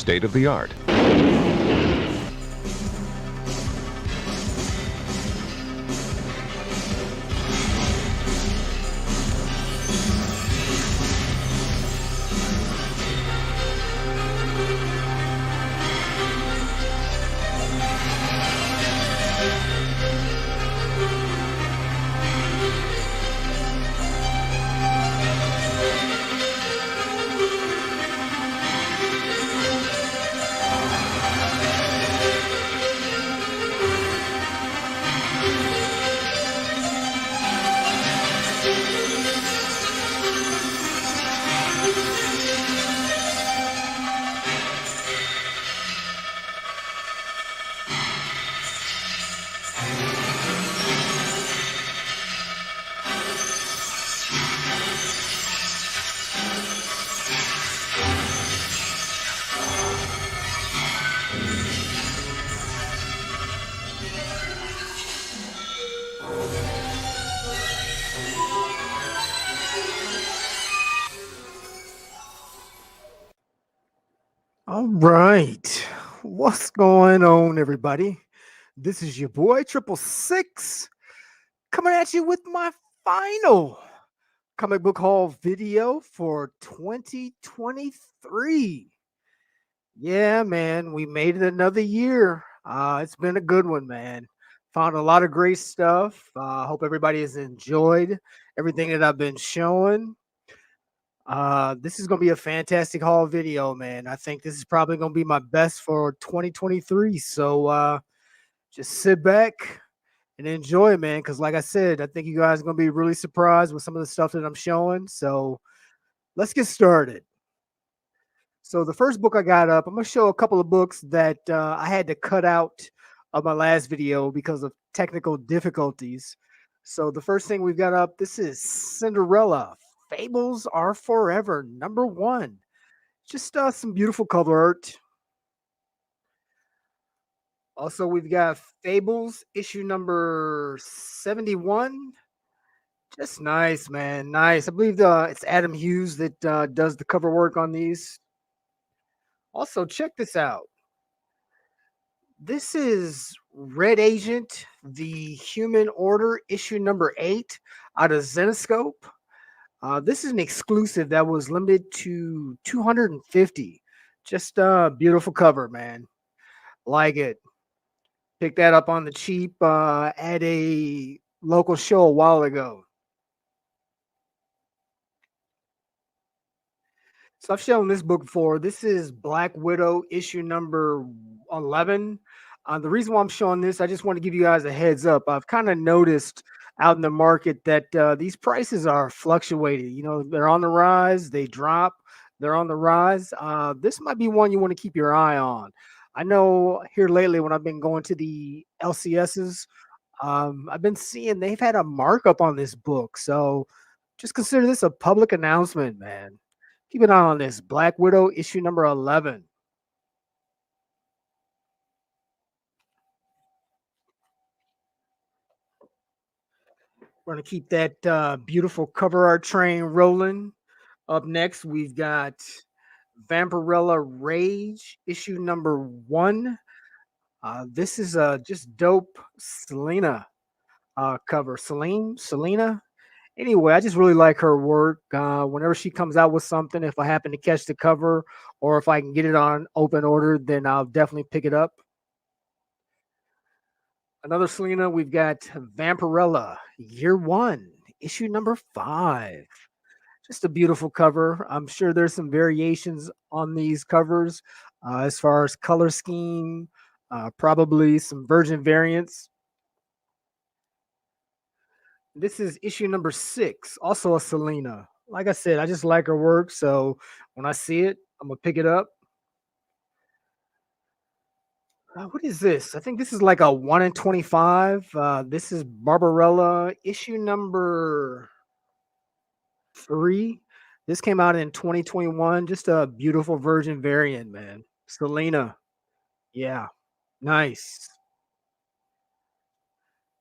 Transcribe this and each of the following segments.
state of the art. All right. What's going on, everybody? This is your boy Triple Six coming at you with my final comic book haul video for 2023. Yeah, man, we made it another year. It's been a good one, man. Found a lot of great stuff. Hope everybody has enjoyed everything that I've been showing. This is gonna be a fantastic haul video, man. I think this is probably gonna be my best for 2023. So just sit back and enjoy, man. Because like I said, I think you guys are gonna be really surprised with some of the stuff that I'm showing. So let's get started. So the first book I got up, I'm gonna show a couple of books that I had to cut out of my last video because of technical difficulties. So the first thing we've got up, this is Cinderella. Fables Are Forever, #1. Just some beautiful cover art. Also, we've got Fables issue number 71. Just nice, man. Nice. I believe it's Adam Hughes that does the cover work on these. Also, check this out. This is Red Agent, the Human Order, issue number 8 out of Zenescope. This is an exclusive that was limited to 250. Just a beautiful cover, man. Like it. Picked that up on the cheap at a local show a while ago. So I've shown this book before. This is Black Widow issue number 11. The reason why I'm showing this, I just want to give you guys a heads up. I've kind of noticed out in the market that these prices are fluctuating. You know, they're on the rise, they drop, they're on the rise. This might be one you want to keep your eye on. I know here lately when I've been going to the LCSs, I've been seeing they've had a markup on this book. So just consider this a public announcement, man. Keep an eye on this. Black Widow issue number 11. We're going to keep that beautiful cover art train rolling. Up next, we've got Vampirella Rage issue number 1. This is a just dope Selena cover. Selena. Anyway, I just really like her work. Whenever she comes out with something, if I happen to catch the cover or if I can get it on open order, then I'll definitely pick it up. Another Selena, we've got Vampirella, year 1, issue number 5. Just a beautiful cover. I'm sure there's some variations on these covers as far as color scheme, probably some virgin variants. This is issue number 6, also a Selena. Like I said, I just like her work, so when I see it, I'm gonna pick it up. What is this? I think this is like a 1 in 25. This is Barbarella issue number 3. This came out in 2021. Just a beautiful virgin variant, man. Selena. Yeah. Nice.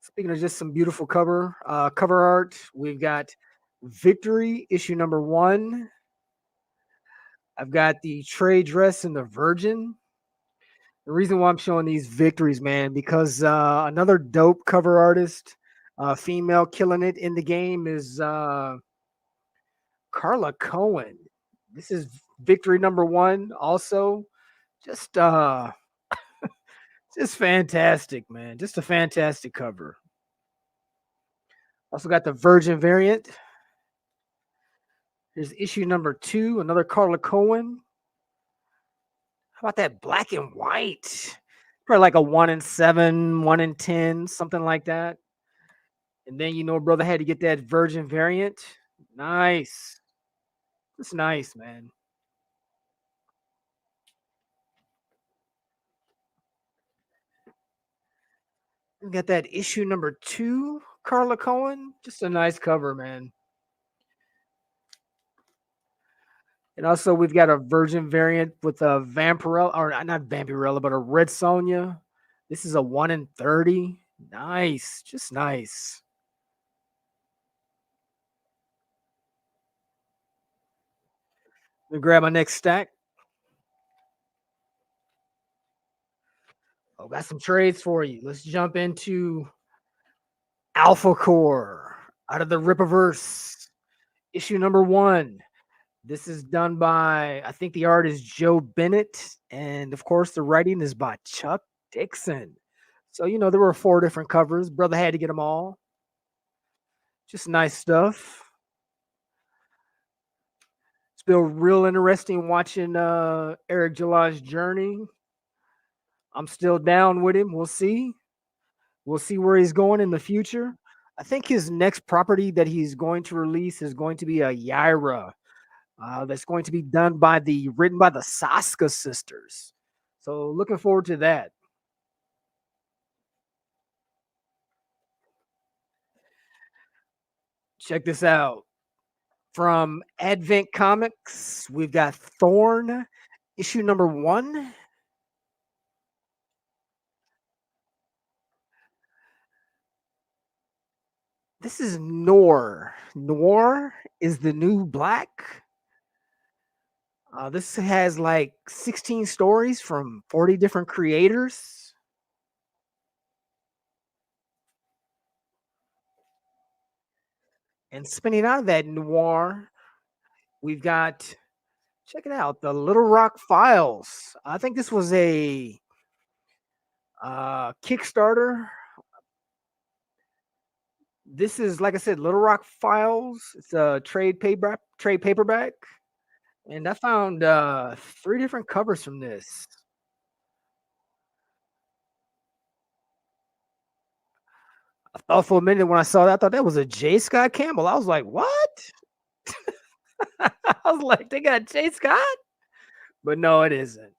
Speaking of just some beautiful cover art, we've got Victory issue number 1. I've got the trade dress and the Virgin. The reason why I'm showing these victories, man, because another dope cover artist, female killing it in the game is Carla Cohen. This is victory number one. Also, just just fantastic, man. Just a fantastic cover. Also got the Virgin variant. Here's issue number two, another Carla Cohen. How about that black and white? Probably like a 1 in 7, 1 in 10, something like that. And then brother had to get that Virgin variant. Nice. It's nice, man. We got that issue number two, Carla Cohen. Just a nice cover, man. And also, we've got a Virgin variant with a Vampirella, or not Vampirella, but a Red Sonja. This is a 1 in 30. Nice, just nice. Let me grab my next stack. Oh, got some trades for you. Let's jump into Alpha Core out of the Rippaverse, issue number one. This is done by, I think the art is Joe Bennett, and of course the writing is by Chuck Dixon. So there were 4 different covers. Brother had to get them all. Just nice stuff. It's been real interesting watching Eric July's journey. I'm still down with him. We'll see. We'll see where he's going in the future. I think his next property that he's going to release is going to be a Yaira. That's going to be written by the Saska sisters. So looking forward to that. Check this out. From Advent Comics, we've got Thorn, issue number one. This is Noir. Noir is the new black. This has like 16 stories from 40 different creators. And spinning out of that noir, we've got, check it out, the Little Rock Files. I think this was a Kickstarter. This is, like I said, Little Rock Files. It's a trade paperback. And I found 3 different covers from this. I thought for a minute when I saw that, I thought that was a J. Scott Campbell. I was like, what? I was like, they got J. Scott? But no, it isn't.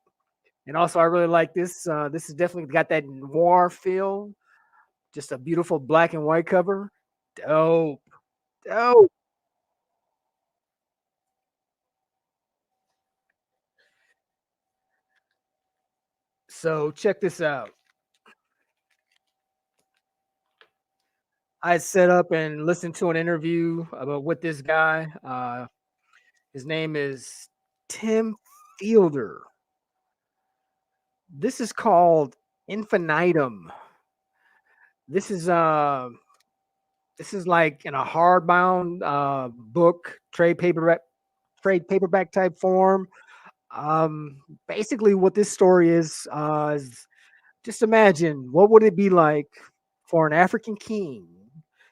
And also, I really like this. This has definitely got that noir feel. Just a beautiful black and white cover. Dope. Dope. So check this out. I set up and listened to an interview about with this guy. His name is Tim Fielder. This is called Infinitum. This is this is like in a hardbound book, trade paperback type form. Basically, what this story is just imagine what would it be like for an African king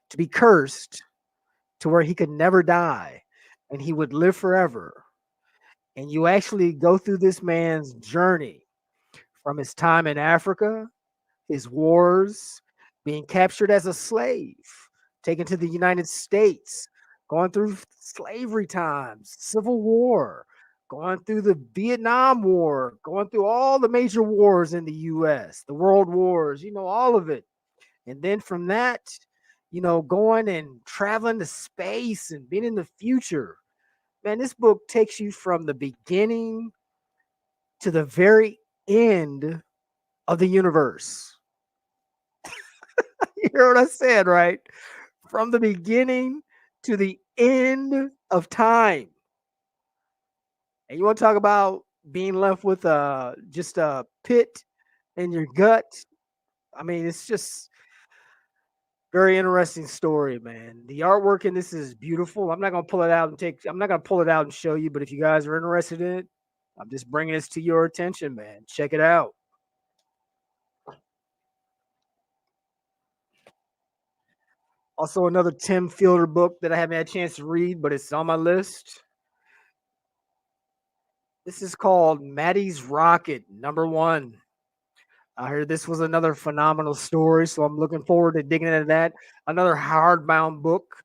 to be cursed to where he could never die and he would live forever. And you actually go through this man's journey from his time in Africa, his wars, being captured as a slave, taken to the United States, going through slavery times, Civil War, going through the Vietnam War, going through all the major wars in the US, the world wars, all of it. And then from that, going and traveling to space and being in the future. Man, this book takes you from the beginning to the very end of the universe. You hear what I said, right? From the beginning to the end of time. And you want to talk about being left with just a pit in your gut? I mean, it's just very interesting story, man. The artwork in this is beautiful. I'm not gonna pull it out and take. I'm not gonna pull it out and show you. But if you guys are interested in it, I'm just bringing this to your attention, man. Check it out. Also, another Tim Fielder book that I haven't had a chance to read, but it's on my list. This is called Maddie's Rocket, number one. I heard this was another phenomenal story, so I'm looking forward to digging into that. Another hardbound book.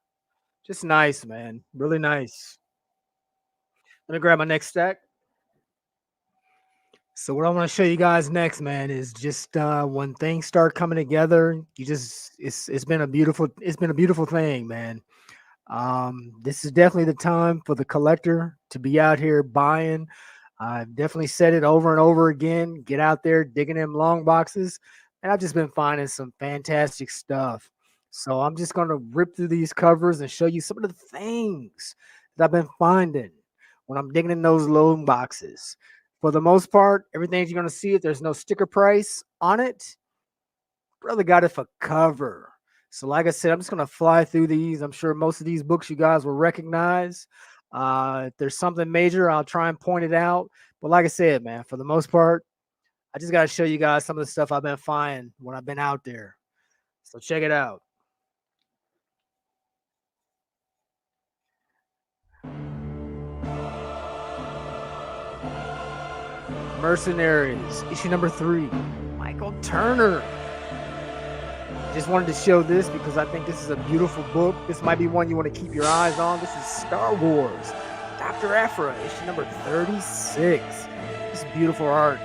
Just nice, man. Really nice. Let me grab my next stack. So what I want to show you guys next, man, is just when things start coming together, you just it's been a beautiful thing, man. This is definitely the time for the collector to be out here buying. I've definitely said it over and over again. Get out there digging in long boxes, and I've just been finding some fantastic stuff. So I'm just gonna rip through these covers and show you some of the things that I've been finding when I'm digging in those long boxes. For the most part, everything you're gonna see, if there's no sticker price on it, brother got it for cover. So, like I said, I'm just gonna fly through these. I'm sure most of these books you guys will recognize. If there's something major, I'll try and point it out. But like I said, man, for the most part, I just gotta show you guys some of the stuff I've been finding when I've been out there. So check it out. Mercenaries, issue number 3. Michael Turner. Just wanted to show this because I think this is a beautiful book. This might be one you want to keep your eyes on. This is Star Wars, Dr. Aphra, issue number 36. This is beautiful art.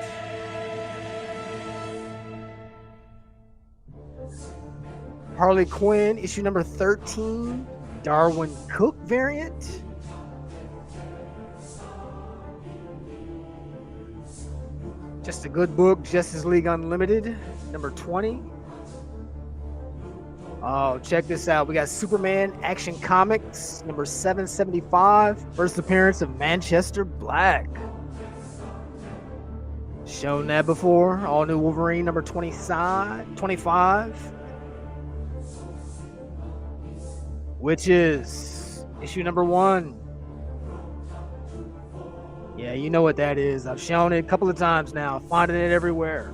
Harley Quinn, issue number 13, Darwin Cook variant. Just a good book, Justice League Unlimited, number 20. Oh, check this out. We got Superman Action Comics, number 775. First appearance of Manchester Black. Shown that before. All New Wolverine, number 25. Which is issue number 1. Yeah, you know what that is. I've shown it a couple of times now. Finding it everywhere.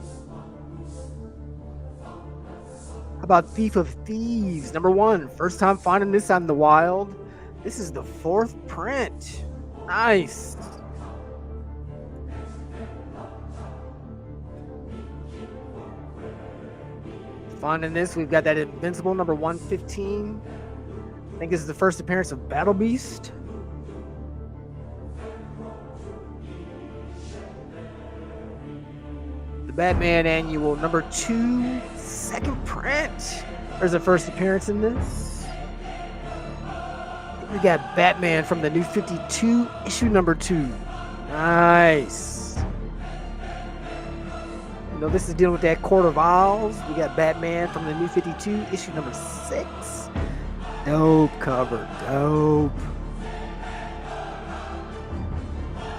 How about Thief of Thieves, number 1. First time finding this out in the wild. This is the 4th print. Nice. Finding this, we've got that Invincible number 115. I think this is the first appearance of Battle Beast. The Batman Annual number 2, 2nd print. There's a first appearance in this. We got Batman from the New 52, issue number 2. Nice. You know, this is dealing with that Court of Owls. We got Batman from the New 52, issue number 6. Dope cover, dope.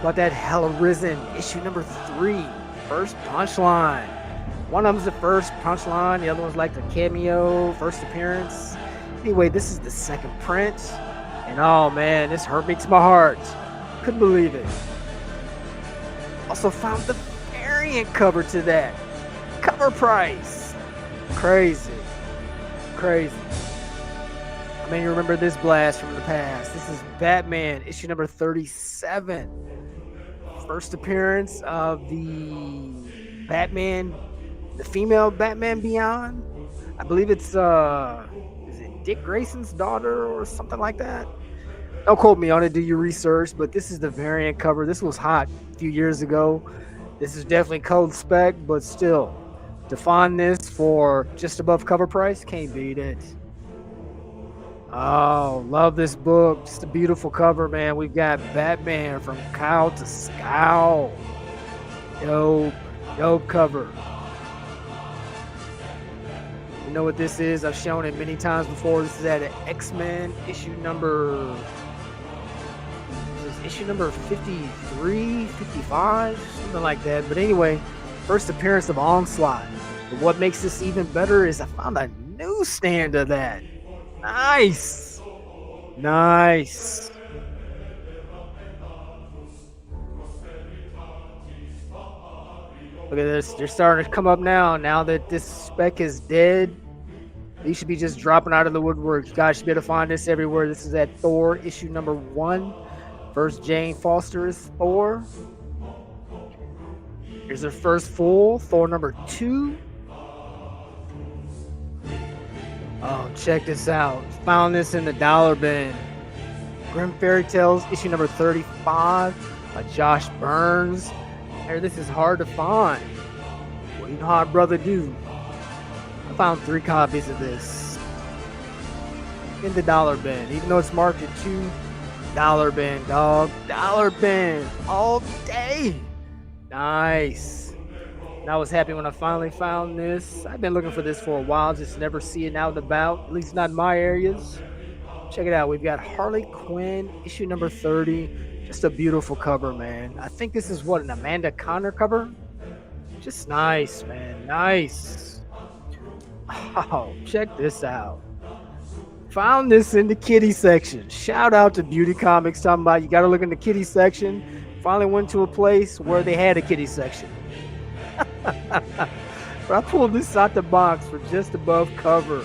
About that Hell Arisen, issue number 3, first punchline. One of them's the first punchline, the other one's like the cameo, first appearance. Anyway, this is the 2nd print. And oh man, this breaks my heart. Couldn't believe it. Also found the variant cover to that. Cover price. Crazy. Crazy. I mean, you remember this blast from the past. This is Batman, issue number 37. First appearance of the Batman, the female Batman Beyond. I believe it's is it Dick Grayson's daughter or something like that? Don't quote me on it, do your research, but this is the variant cover. This was hot a few years ago. This is definitely cold spec, but still, to find this for just above cover price, can't beat it. Oh, love this book. Just a beautiful cover, man. We've got Batman from cowl to scowl. Dope cover. You know what this is? I've shown it many times before. This is at X-Men issue number issue number 53, 55, something like that. But anyway, first appearance of Onslaught. But what makes this even better is I found a newsstand of that. Nice. Nice. Look at this. They're starting to come up now. Now that this spec is dead, these should be just dropping out of the woodwork. You guys should be able to find this everywhere. This is at Thor issue number 1. First Jane Foster is Thor. Here's their first full, Thor number 2. Oh, check this out. Found this in the dollar bin. Grim Fairy Tales issue number 35 by Josh Burns. Here, this is hard to find. Well, you know how a brother do. I found 3 copies of this in the dollar bin, even though it's marked at $2. Dollar bin, dog. Dollar bin all day. Nice. And I was happy when I finally found this. I've been looking for this for a while, just never see it out and about, at least not in my areas. Check it out. We've got Harley Quinn, issue number 30. Just a beautiful cover, man. I think this is what, an Amanda Conner cover? Just nice, man. Nice. Oh, check this out. Found this in the kitty section. Shout out to Beauty Comics talking about you got to look in the kitty section. Finally went to a place where they had a kitty section. But I pulled this out the box for just above cover.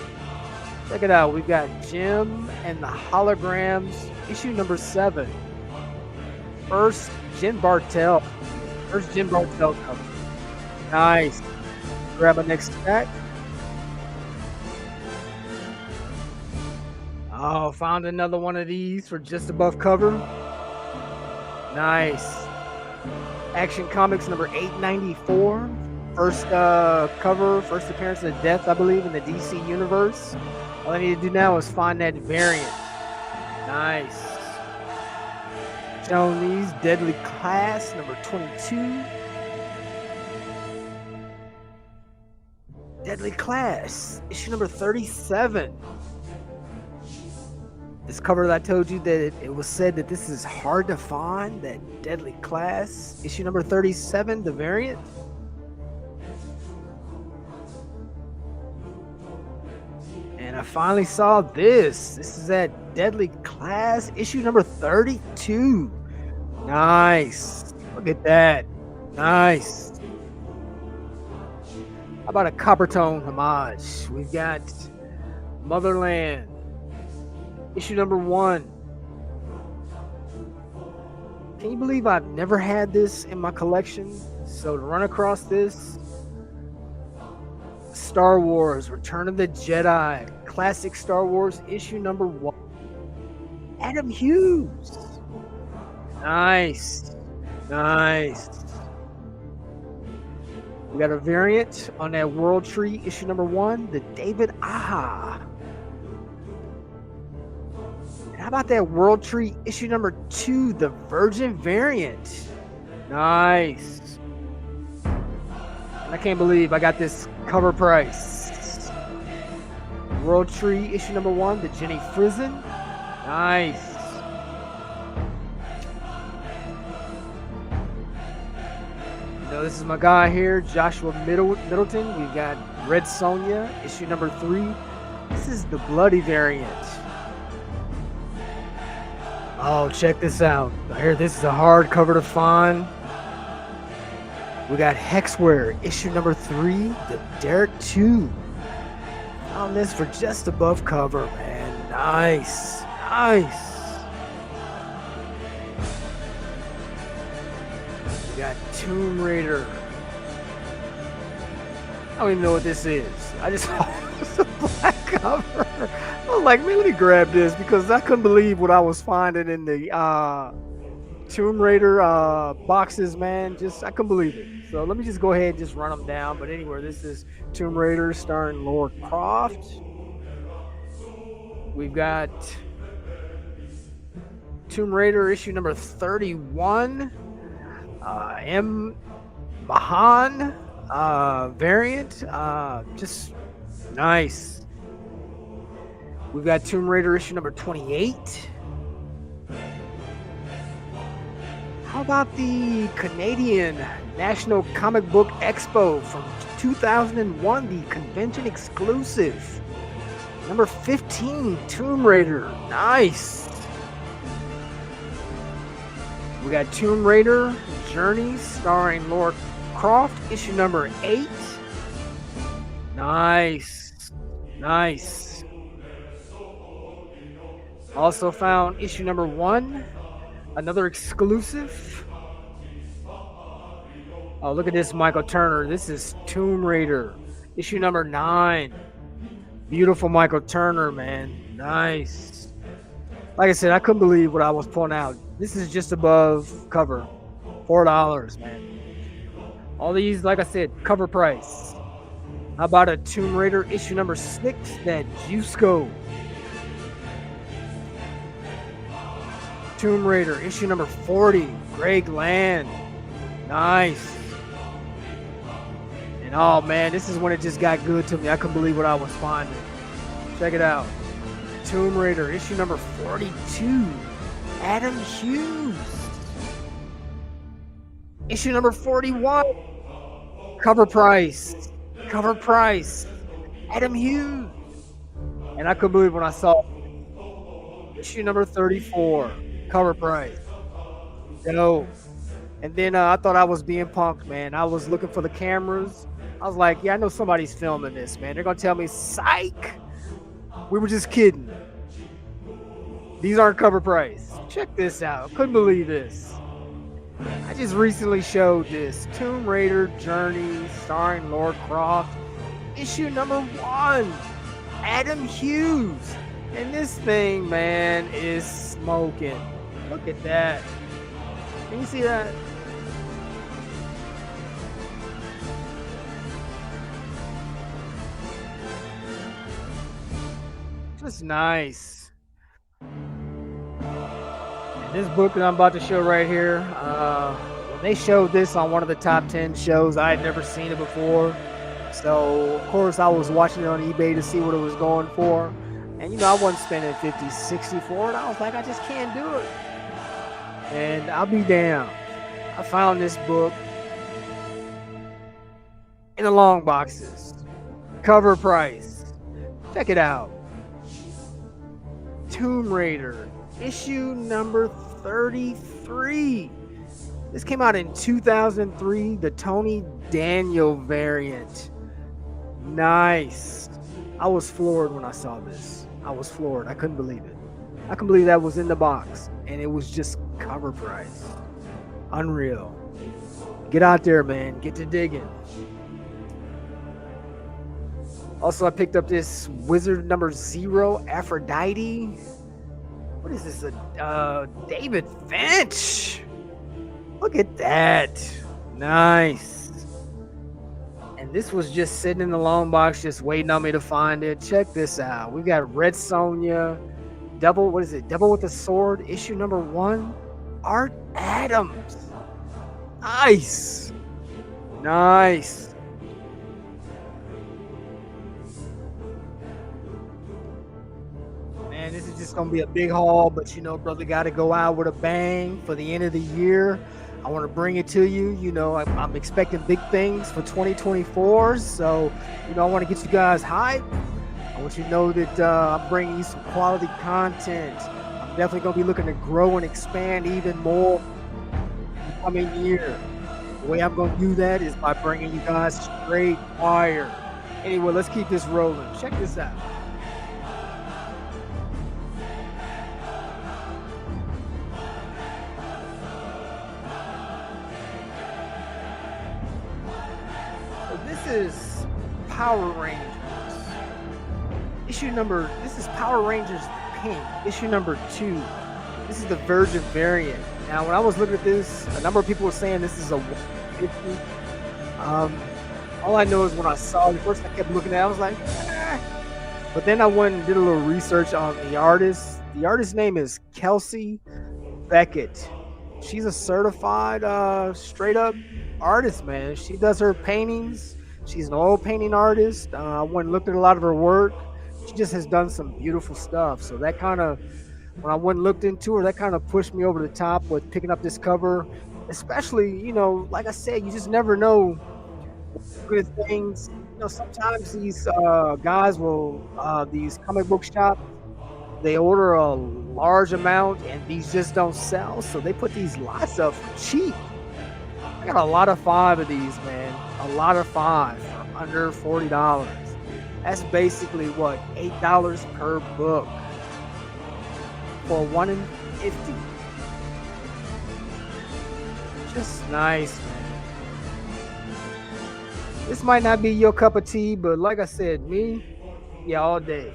Check it out. We've got Jim and the Holograms, issue number 7. First Jen Bartel. First Jen Bartel cover. Nice. Grab a next stack. Oh, found another one of these for just above cover. Nice. Action Comics number 894. First cover, first appearance of Death, I believe, in the DC universe. All I need to do now is find that variant. Nice. Showing these, Deadly Class number 22. Deadly Class, issue number 37. This cover that I told you that it was said that this is hard to find, that Deadly Class, issue number 37, the variant. And I finally saw this. This is that Deadly Class, issue number 32. Nice. Look at that. Nice. How about a Coppertone homage? We've got Motherland, issue number 1. Can you believe I've never had this in my collection? So to run across this, Star Wars Return of the Jedi, classic Star Wars issue number 1. Adam Hughes. Nice. Nice. We got a variant on that World Tree issue number 1, the David Aja. How about that World Tree issue number 2, the Virgin variant? Nice. And I can't believe I got this cover price. World Tree issue number 1, the Jenny Frison. Nice. So this is my guy here, Joshua Middleton. We've got Red Sonja issue number 3. This is the Bloody variant. Oh, check this out. I hear this is a hard cover to find. We got Hexware, issue number 3, the Derek 2. Found this for just above cover, man. Nice. Nice. We got Tomb Raider. I don't even know what this is. I just saw it's a black cover. I was like, man, let me grab this because I couldn't believe what I was finding in the Tomb Raider boxes, man. I couldn't believe it. So let me just go ahead and just run them down. But anyway, this is Tomb Raider starring Lara Croft. We've got Tomb Raider issue number 31. M. Mahan variant. Just nice. We've got Tomb Raider issue number 28. How about the Canadian National Comic Book Expo from 2001, the convention exclusive? Number 15, Tomb Raider. Nice. We got Tomb Raider Journey starring Laura Croft, issue number 8. Nice. Nice. Also found issue number 1, another exclusive. Oh, look at this, Michael Turner. This is Tomb Raider, issue number 9. Beautiful Michael Turner, man. Nice. Like I said, I couldn't believe what I was pulling out. This is just above cover. $4, man. All these, like I said, cover price. How about a Tomb Raider issue number 6, that Jusco? Tomb Raider issue number 40, Greg Land. Nice. And oh man, this is when it just got good to me. I couldn't believe what I was finding. Check it out. Tomb Raider issue number 42, Adam Hughes. Issue number 41, cover price. Cover price, Adam Hughes. And I couldn't believe when I saw issue number 34, cover price. No. And then I thought I was being punked, man. I was looking for the cameras. I was like, yeah, I know somebody's filming this, man. They're going to tell me, psych. We were just kidding. These aren't cover price. Check this out. Couldn't believe this. I just recently showed this Tomb Raider Journey starring Laura Croft, issue number 1, Adam Hughes. And this thing, man, is smoking. Look at that. Can you see that? Just nice. And this book that I'm about to show right here, when they showed this on one of the top 10 shows, I had never seen it before. So, of course, I was watching it on eBay to see what it was going for. And, you know, I wasn't spending 50, 60 for it. I was like, I just can't do it. And I'll be damned. I found this book in the long boxes. Cover price. Check it out. Tomb Raider, issue number 33. This came out in 2003, the Tony Daniel variant. Nice. I was floored when I saw this. I was floored. I couldn't believe it. I couldn't believe that was in the box, and it was just cover price. Unreal. Get out there, man. Get to digging. Also, I picked up this Wizard number 0, Aphrodite. What is this? David Finch. Look at that. Nice. And this was just sitting in the long box, just waiting on me to find it. Check this out. We got Red Sonja, Devil with the Sword, issue number 1, Art Adams. Nice. Nice. Man, this is just gonna be a big haul, but you know, brother, got to go out with a bang for the end of the year. I want to bring it to you. You know, I'm expecting big things for 2024, so you know, I want to get you guys hyped. I want you to know that I'm bringing you some quality content. I'm definitely gonna be looking to grow and expand even more in the coming year. The way I'm gonna do that is by bringing you guys straight fire. Anyway, let's keep this rolling. Check this out. This is Power Rangers. This is Power Rangers Pink, issue number 2. This is the Virgin variant. Now, when I was looking at this, a number of people were saying this is a 150. All I know is when I saw it, first I kept looking at it, I was like, eh. But then I went and did a little research on the artist. The artist's name is Kelsey Beckett. She's a certified, straight up artist, man. She does her paintings. She's an oil painting artist. I went and looked at a lot of her work. She just has done some beautiful stuff. So that kind of, when I went and looked into her, that kind of pushed me over the top with picking up this cover especially, like I said, you just never know good things. Sometimes these guys will these comic book shops, they order a large amount and these just don't sell, so they put these lots up for cheap. I got a lot of five of these, man. A lot of five for under $40. That's basically what, $8 per book for 1 in 50. Just nice, man. This might not be your cup of tea, but like I said, me, yeah, all day.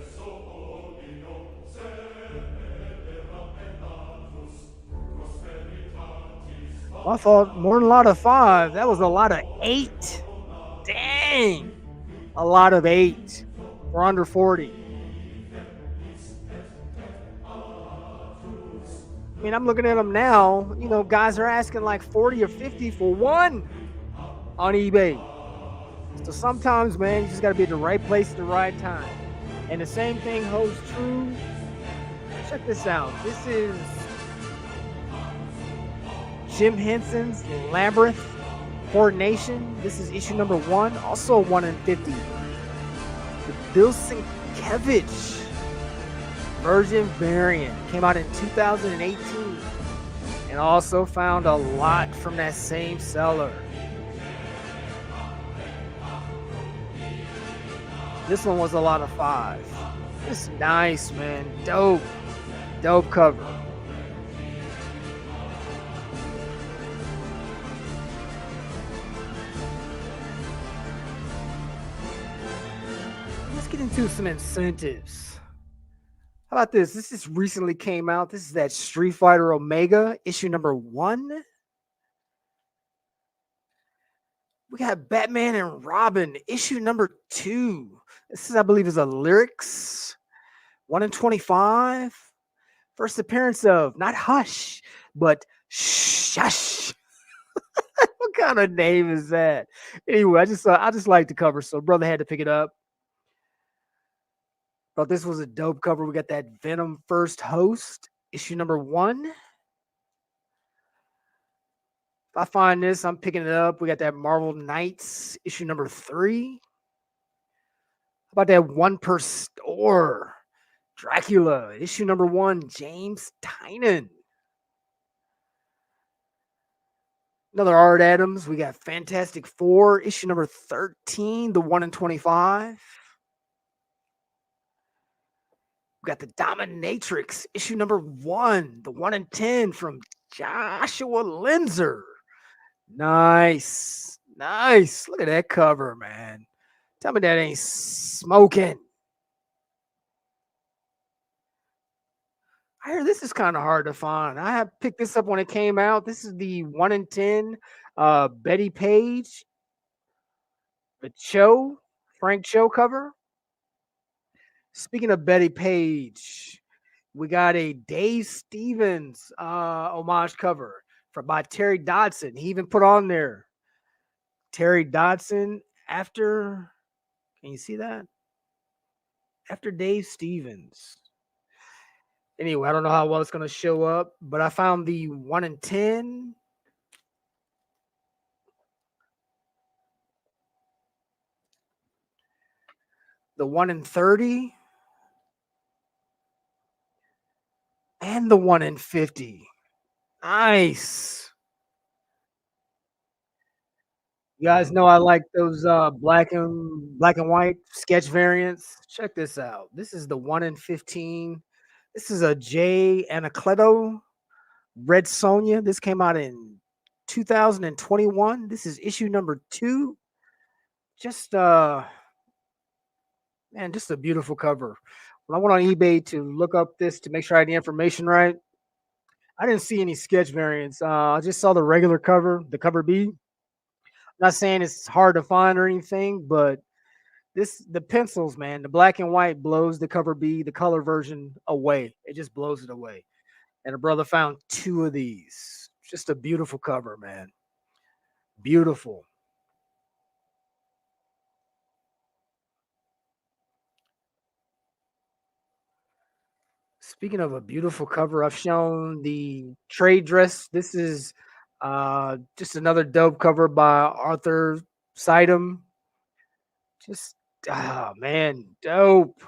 Well, I thought more than a lot of five. That was a lot of eight. Dang. A lot of eight for under 40. I mean, I'm looking at them now. Guys are asking like 40 or 50 for one on eBay. So sometimes, man, you just got to be at the right place at the right time. And the same thing holds true. Check this out. This is Jim Henson's Labyrinth Coordination. This is issue number 1, also 1 in 50. The Bill Sienkiewicz version variant came out in 2018 and also found a lot from that same seller. This one was a lot of five. It's nice, man. Dope. Dope cover. Let's get into some incentives. How about this? This just recently came out. This is that Street Fighter Omega issue number 1. We got Batman and Robin issue number 2. This is, I believe, is a lyrics 1 in 25. First appearance of not Hush, but Shush. What kind of name is that? Anyway, I just like the cover, so brother had to pick it up. Thought this was a dope cover. We got that Venom First Host issue number 1. If I find this, I'm picking it up. We got that Marvel Knights issue number 3. How about that one per store? Dracula issue number 1, James Tynan. Another Art Adams. We got Fantastic Four issue number 13, the 1 in 25. We got the Dominatrix issue number 1, the 1 in 10 from Joshua Linzer. Nice. Nice. Look at that cover, man. Tell me that ain't smoking. I hear this is kind of hard to find. I have picked this up when it came out. This is the 1 in 10 Betty Page, the Cho, Frank Cho cover. Speaking of Betty Page, we got a Dave Stevens homage cover by Terry Dodson. He even put on there Terry Dodson after. Can you see that? After Dave Stevens. Anyway, I don't know how well it's going to show up, but I found the 1 in 10. The 1 in 30. And the 1 in 50. Nice. You guys know I like those black and white sketch variants. Check this out. This is the 1 in 15. This is a Jay Anacleto Red Sonja. This came out in 2021. This is issue number 2. Just man, just a beautiful cover. When I went on eBay to look up this to make sure I had the information right, I didn't see any sketch variants. I just saw the regular cover, the cover B. Not saying it's hard to find or anything, but the pencils, man, the black and white blows the cover B, the color version away. It just blows it away. And a brother found 2 of these. Just a beautiful cover, man. Beautiful. Speaking of a beautiful cover, I've shown the trade dress. This is Just another dope cover by Arthur Sidem. Just man, dope,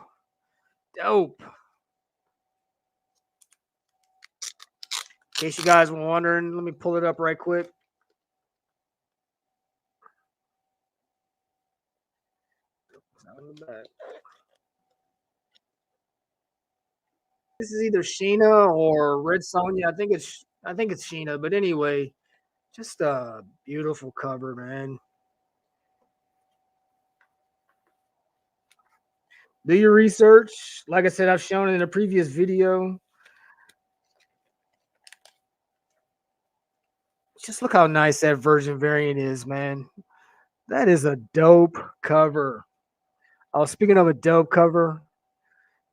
dope. In case you guys were wondering, let me pull it up right quick. This is either Sheena or Red Sonja. I think it's Sheena, but anyway, just a beautiful cover, man. Do your research. Like I said, I've shown it in a previous video. Just look how nice that version variant is, man. That is a dope cover. Oh, speaking of a dope cover,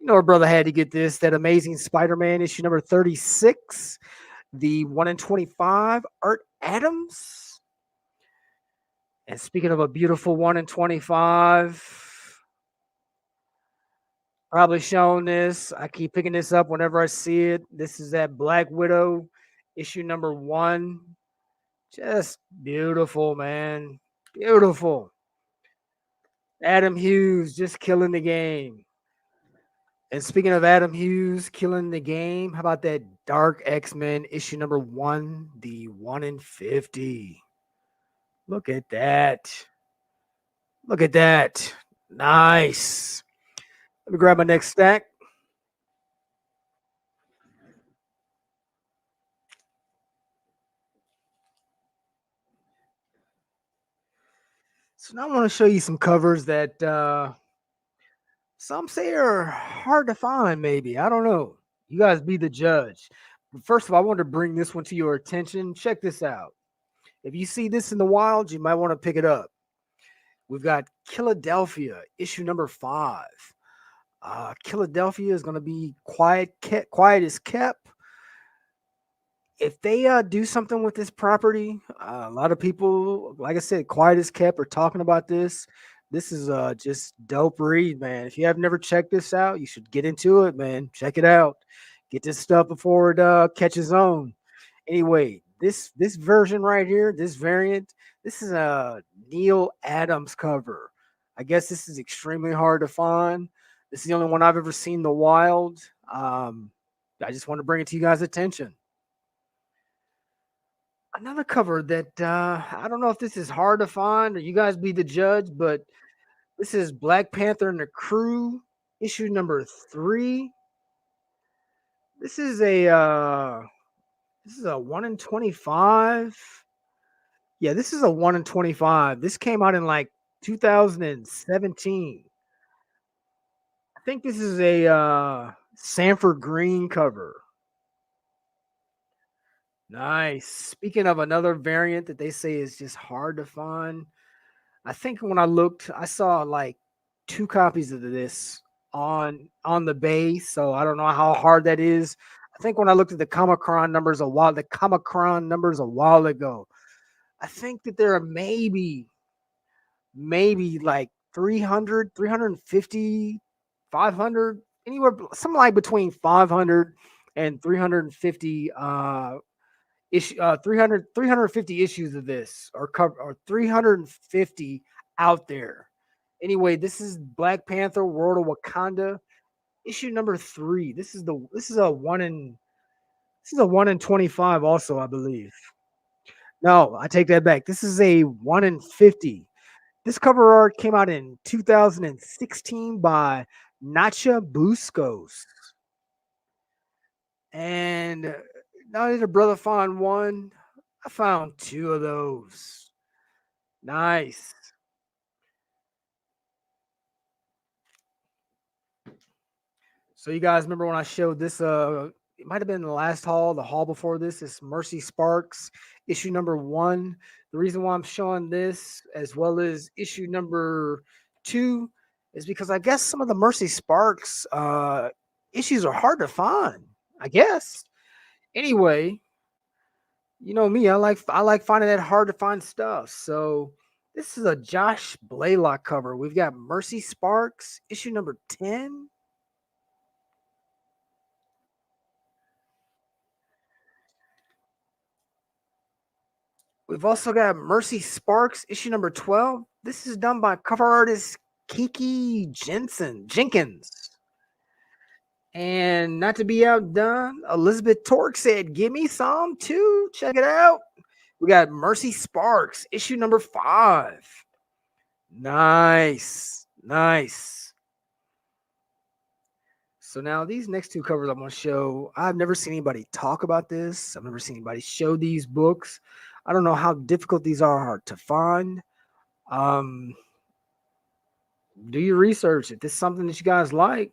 our brother had to get this. That Amazing Spider-Man issue number 36, the 1 in 25, Art Adams. And speaking of a beautiful 1 in 25, probably shown this. I keep picking this up whenever I see it. This is that Black Widow issue number 1. Just beautiful, man. Beautiful. Adam Hughes just killing the game. And speaking of Adam Hughes killing the game, how about that Dark X-Men issue number 1, the 1 in 50? Look at that. Look at that. Nice. Let me grab my next stack. So now I want to show you some covers that some say are hard to find, maybe. I don't know. You guys be the judge. But first of all, I want to bring this one to your attention. Check this out. If you see this in the wild, you might want to pick it up. We've got Philadelphia, issue number 5. Philadelphia is going to be quiet as kept. If they do something with this property, a lot of people, like I said, quiet as kept, are talking about this. This is just dope read, man. If you have never checked this out, you should get into it, man. Check it out. Get this stuff before it catches on. Anyway, this version right here, this variant, this is a Neil Adams cover. I guess this is extremely hard to find. This is the only one I've ever seen in the wild. I just want to bring it to you guys' attention. Another cover that I don't know if this is hard to find or you guys be the judge, but this is Black Panther and the Crew, issue number 3. This is a 1 in 25. Yeah, this is a 1 in 25. This came out in like 2017. I think this is a Sanford Green cover. Nice. Speaking of another variant that they say is just hard to find, I think when I looked, I saw like 2 copies of this on the base. So I don't know how hard that is. I think when I looked at the Comichron numbers a while ago, I think that there are maybe like 300, 350, 500, anywhere something like between 500 and 350 issue 350 issues of this or 350 out there. Anyway, this is Black Panther World of Wakanda issue number 3. This is a 1 in 25 also, I believe. No, I take that back. This is a 1 in 50. This cover art came out in 2016 by Nacha Buscos. And not only did brother find one, I found 2 of those. Nice. So you guys remember when I showed this? It might have been the last haul, the haul before this. Is Mercy Sparks issue number 1. The reason why I'm showing this as well as issue number 2 is because I guess some of the Mercy Sparks issues are hard to find. I guess. Anyway, you know me. I like finding that hard to find stuff. So this is a Josh Blaylock cover. We've got Mercy Sparks issue number 10. We've also got Mercy Sparks, issue number 12. This is done by cover artist Kiki Jenkins. And not to be outdone, Elizabeth Torque said, "Give me some too." Check it out. We got Mercy Sparks, issue number 5. Nice. Nice. So now these next two covers I'm going to show, I've never seen anybody talk about this. I've never seen anybody show these books. I don't know how difficult these are to find. Do your research. If this is something that you guys like,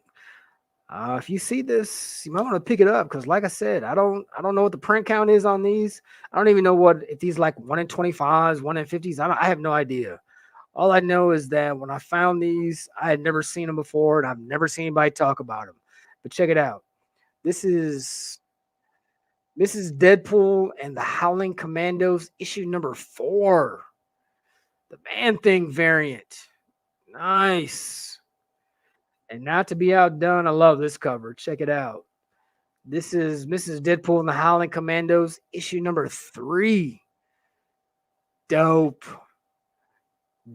if you see this, you might want to pick it up because, like I said, I don't know what the print count is on these. I don't even know what if these like 1 in 25s, 1 in 50s. I have no idea. All I know is that when I found these, I had never seen them before, and I've never seen anybody talk about them. But check it out. This is Deadpool and the Howling Commandos, issue number 4. The Man Thing variant. Nice. And not to be outdone, I love this cover. Check it out. This is Mrs. Deadpool and the Howling Commandos, issue number 3. Dope.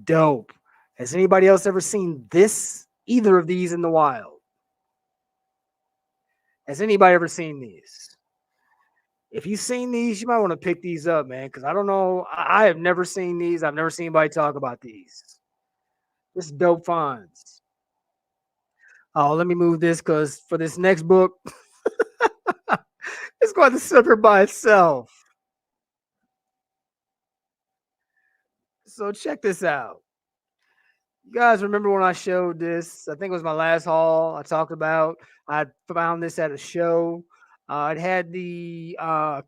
Dope. Has anybody else ever seen either of these in the wild? Has anybody ever seen these? If you've seen these, you might want to pick these up, man, because I don't know. I have never seen these. I've never seen anybody talk about these. This is dope finds. Oh, let me move this because for this next book, it's going to sit here by itself. So check this out. You guys remember when I showed this? I think it was my last haul. I talked about I found this at a show. It had the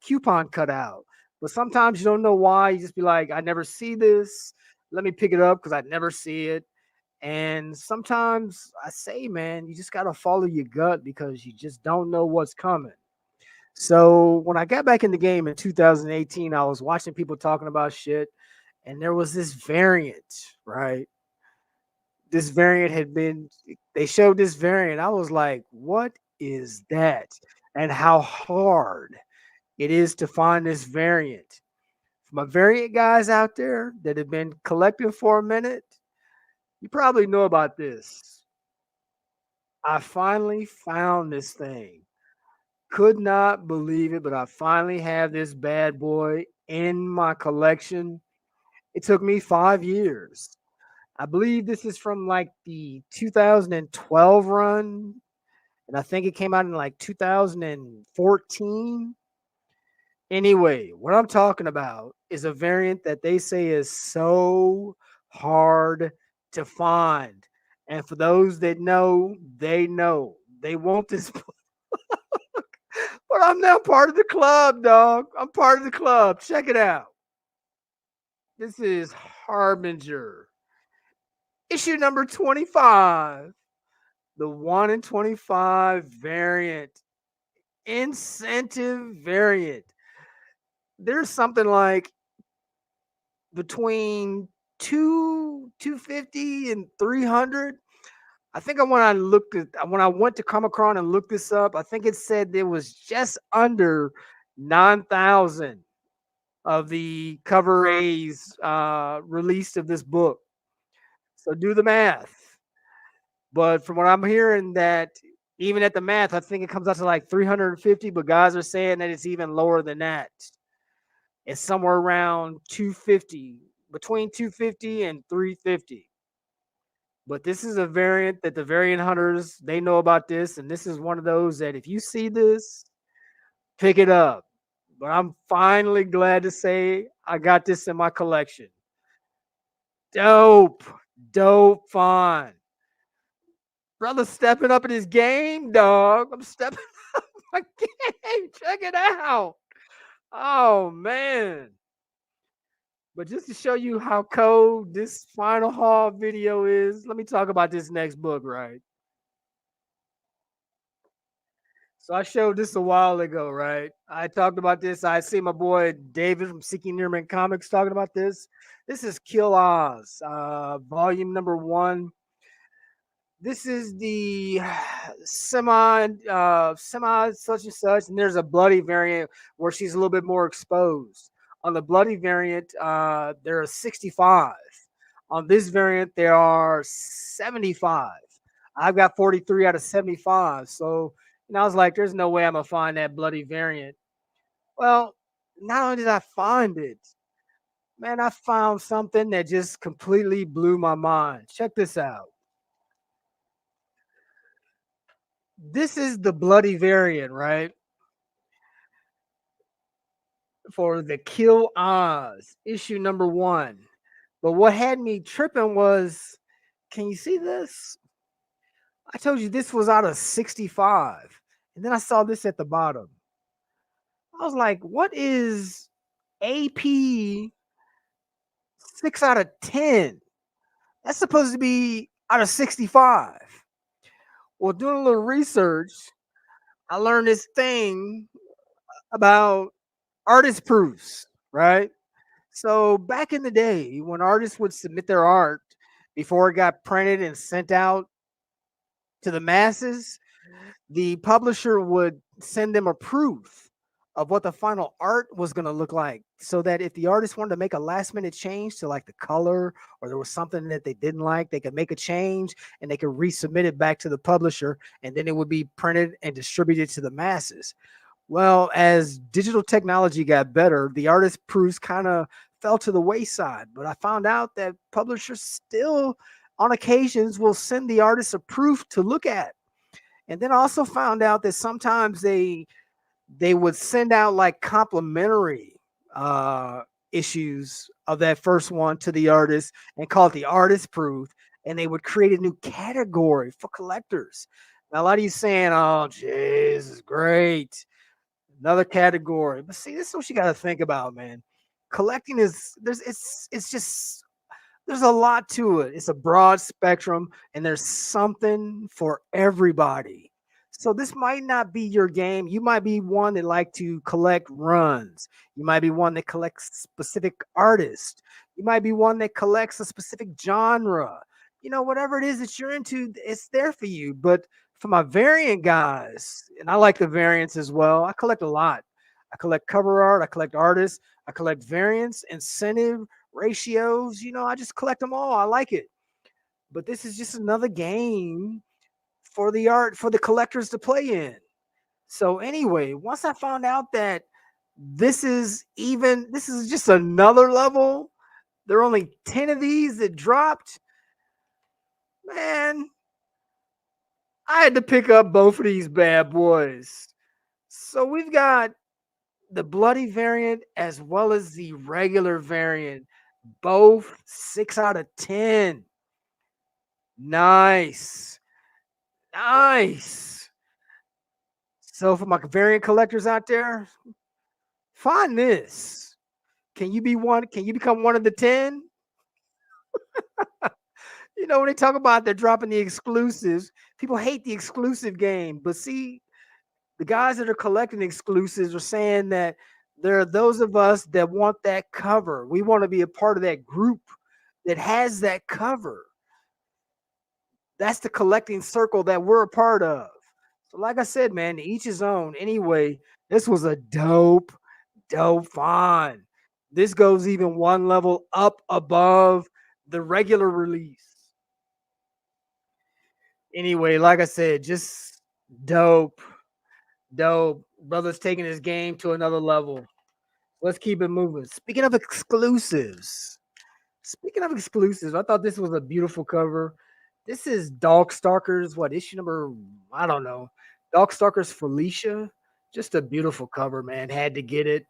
coupon cut out, but sometimes you don't know why. You just be like, I never see this. Let me pick it up because I never see it. And sometimes I say, man, you just got to follow your gut because you just don't know what's coming. So when I got back in the game in 2018, I was watching people talking about shit, and there was this variant, right? This variant they showed this variant. I was like, what is that? And how hard it is to find this variant. For my variant guys out there that have been collecting for a minute, you probably know about this. I finally found this thing. Could not believe it, but I finally have this bad boy in my collection. It took me 5 years. I believe this is from like the 2012 run, and I think it came out in like 2014. Anyway, what I'm talking about is a variant that they say is so hard to find. And for those that know, they know. They want this book. But I'm now part of the club, dog. I'm part of the club. Check it out. This is Harbinger. Issue number 25. The 1 in 25 variant. Incentive variant. There's something like between 250 and 300. I think when I went to Comic-Con and looked this up, I think it said there was just under 9,000 of the cover A's released of this book. So do the math. But from what I'm hearing, that even at the math, I think it comes out to like 350. But guys are saying that it's even lower than that. It's somewhere around 250, between 250 and 350. But this is a variant that the variant hunters, they know about this. And this is one of those that if you see this, pick it up. But I'm finally glad to say I got this in my collection. Dope. Dope fun. Brother stepping up in his game, dog. I'm stepping up my game. Check it out. Oh, man. But just to show you how cold this final haul video is, let me talk about this next book, right? So I showed this a while ago, right? I talked about this. I see my boy David from Seeking Nearman Comics talking about this. This is Kill Oz, volume number 1. This is the semi such and such, and there's a bloody variant where she's a little bit more exposed. On the bloody variant, there are 65. On this variant, there are 75. I've got 43 out of 75. So, I was like, there's no way I'm gonna find that bloody variant. Well, not only did I find it, man, I found something that just completely blew my mind. Check this out. This is the bloody variant, right? For the Kill Oz issue number one. But what had me tripping was, can you see this? I told you this was out of 65. And then I saw this at the bottom. I was like, what is AP 6 out of 10? That's supposed to be out of 65. Well, doing a little research, I learned this thing about artist proofs, right? So back in the day, when artists would submit their art before it got printed and sent out to the masses, the publisher would send them a proof of what the final art was going to look like, so that if the artist wanted to make a last minute change to like the color, or there was something that they didn't like, they could make a change and they could resubmit it back to the publisher, and then it would be printed and distributed to the masses. Well, as digital technology got better, the artist proofs kind of fell to the wayside. But I found out that publishers still, on occasions, will send the artist a proof to look at. And then I also found out that sometimes they would send out like complimentary uh, issues of that first one to the artist and call it the artist proof. And they would create a new category for collectors. Now, a lot of you saying, "Oh, geez, this is great." Another category. But see, this is what you got to think about, man. Collecting is it's just there's a lot to it. It's a broad spectrum, and there's something for everybody. So this might not be your game. You might be one that like to collect runs. You might be one that collects specific artists. You might be one that collects a specific genre. Whatever it is that you're into, it's there for you. But for my variant guys, and I like the variants as well. I collect a lot. I collect cover art. I collect artists. I collect variants, incentive, ratios. I just collect them all. I like it. But this is just another game for the collectors to play in. So anyway, once I found out that this is just another level, there are only 10 of these that dropped, man, I had to pick up both of these bad boys. So we've got the bloody variant as well as the regular variant, both 6 out of 10. Nice. Nice. So for my variant collectors out there, find this. Can you become one of the 10? When they talk about they're dropping the exclusives, people hate the exclusive game. But see, the guys that are collecting exclusives are saying that there are those of us that want that cover. We want to be a part of that group that has that cover. That's the collecting circle that we're a part of. So, like I said, man, to each his own. Anyway, this was a dope find. This goes even one level up above the regular release. Anyway, like I said, just dope, dope. Brother's taking his game to another level. Let's keep it moving. Speaking of exclusives, I thought this was a beautiful cover. This is Dog Stalkers, what issue number? I don't know. Dog Stalkers Felicia. Just a beautiful cover, man. Had to get it.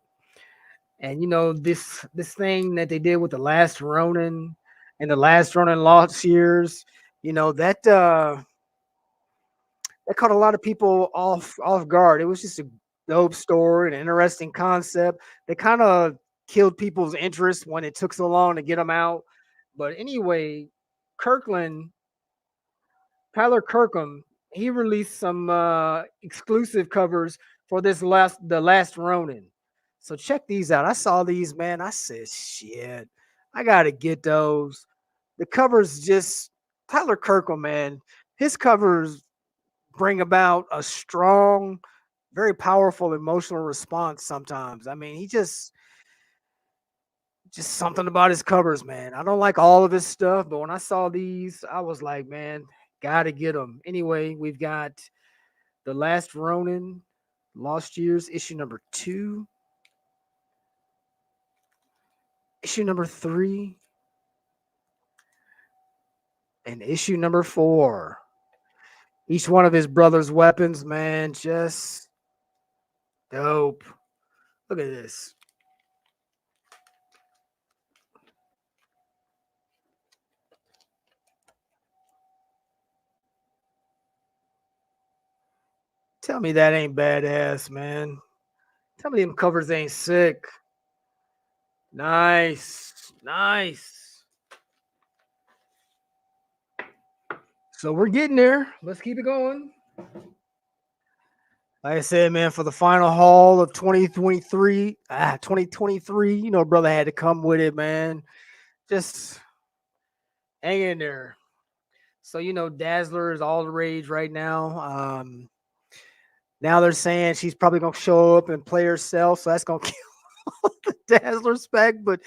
And this thing that they did with the Last Ronin and the Last Ronin Lost Years, that caught a lot of people off guard. It was just a dope story, an interesting concept. They kind of killed people's interest when it took so long to get them out. But anyway, Kirkland, Tyler Kirkham, he released some exclusive covers for the last Ronin. So check these out. I saw these, man. I said, shit, I gotta get those. The covers just Tyler Kirkham, man. His covers bring about a strong, very powerful emotional response sometimes. I mean, Just something about his covers, man. I don't like all of his stuff, but when I saw these, I was like, man, gotta get them. Anyway, we've got The Last Ronin, Lost Years, issue number 2, issue number 3, and issue number 4. Each one of his brother's weapons, man, just dope. Look at this. Tell me that ain't badass, man. Tell me them covers ain't sick. Nice. Nice. So we're getting there. Let's keep it going. Like I said, man, for the final haul of 2023, brother had to come with it, man. Just hang in there. So, Dazzler is all the rage right now. Now they're saying she's probably gonna show up and play herself, so that's gonna kill the Dazzler spec. But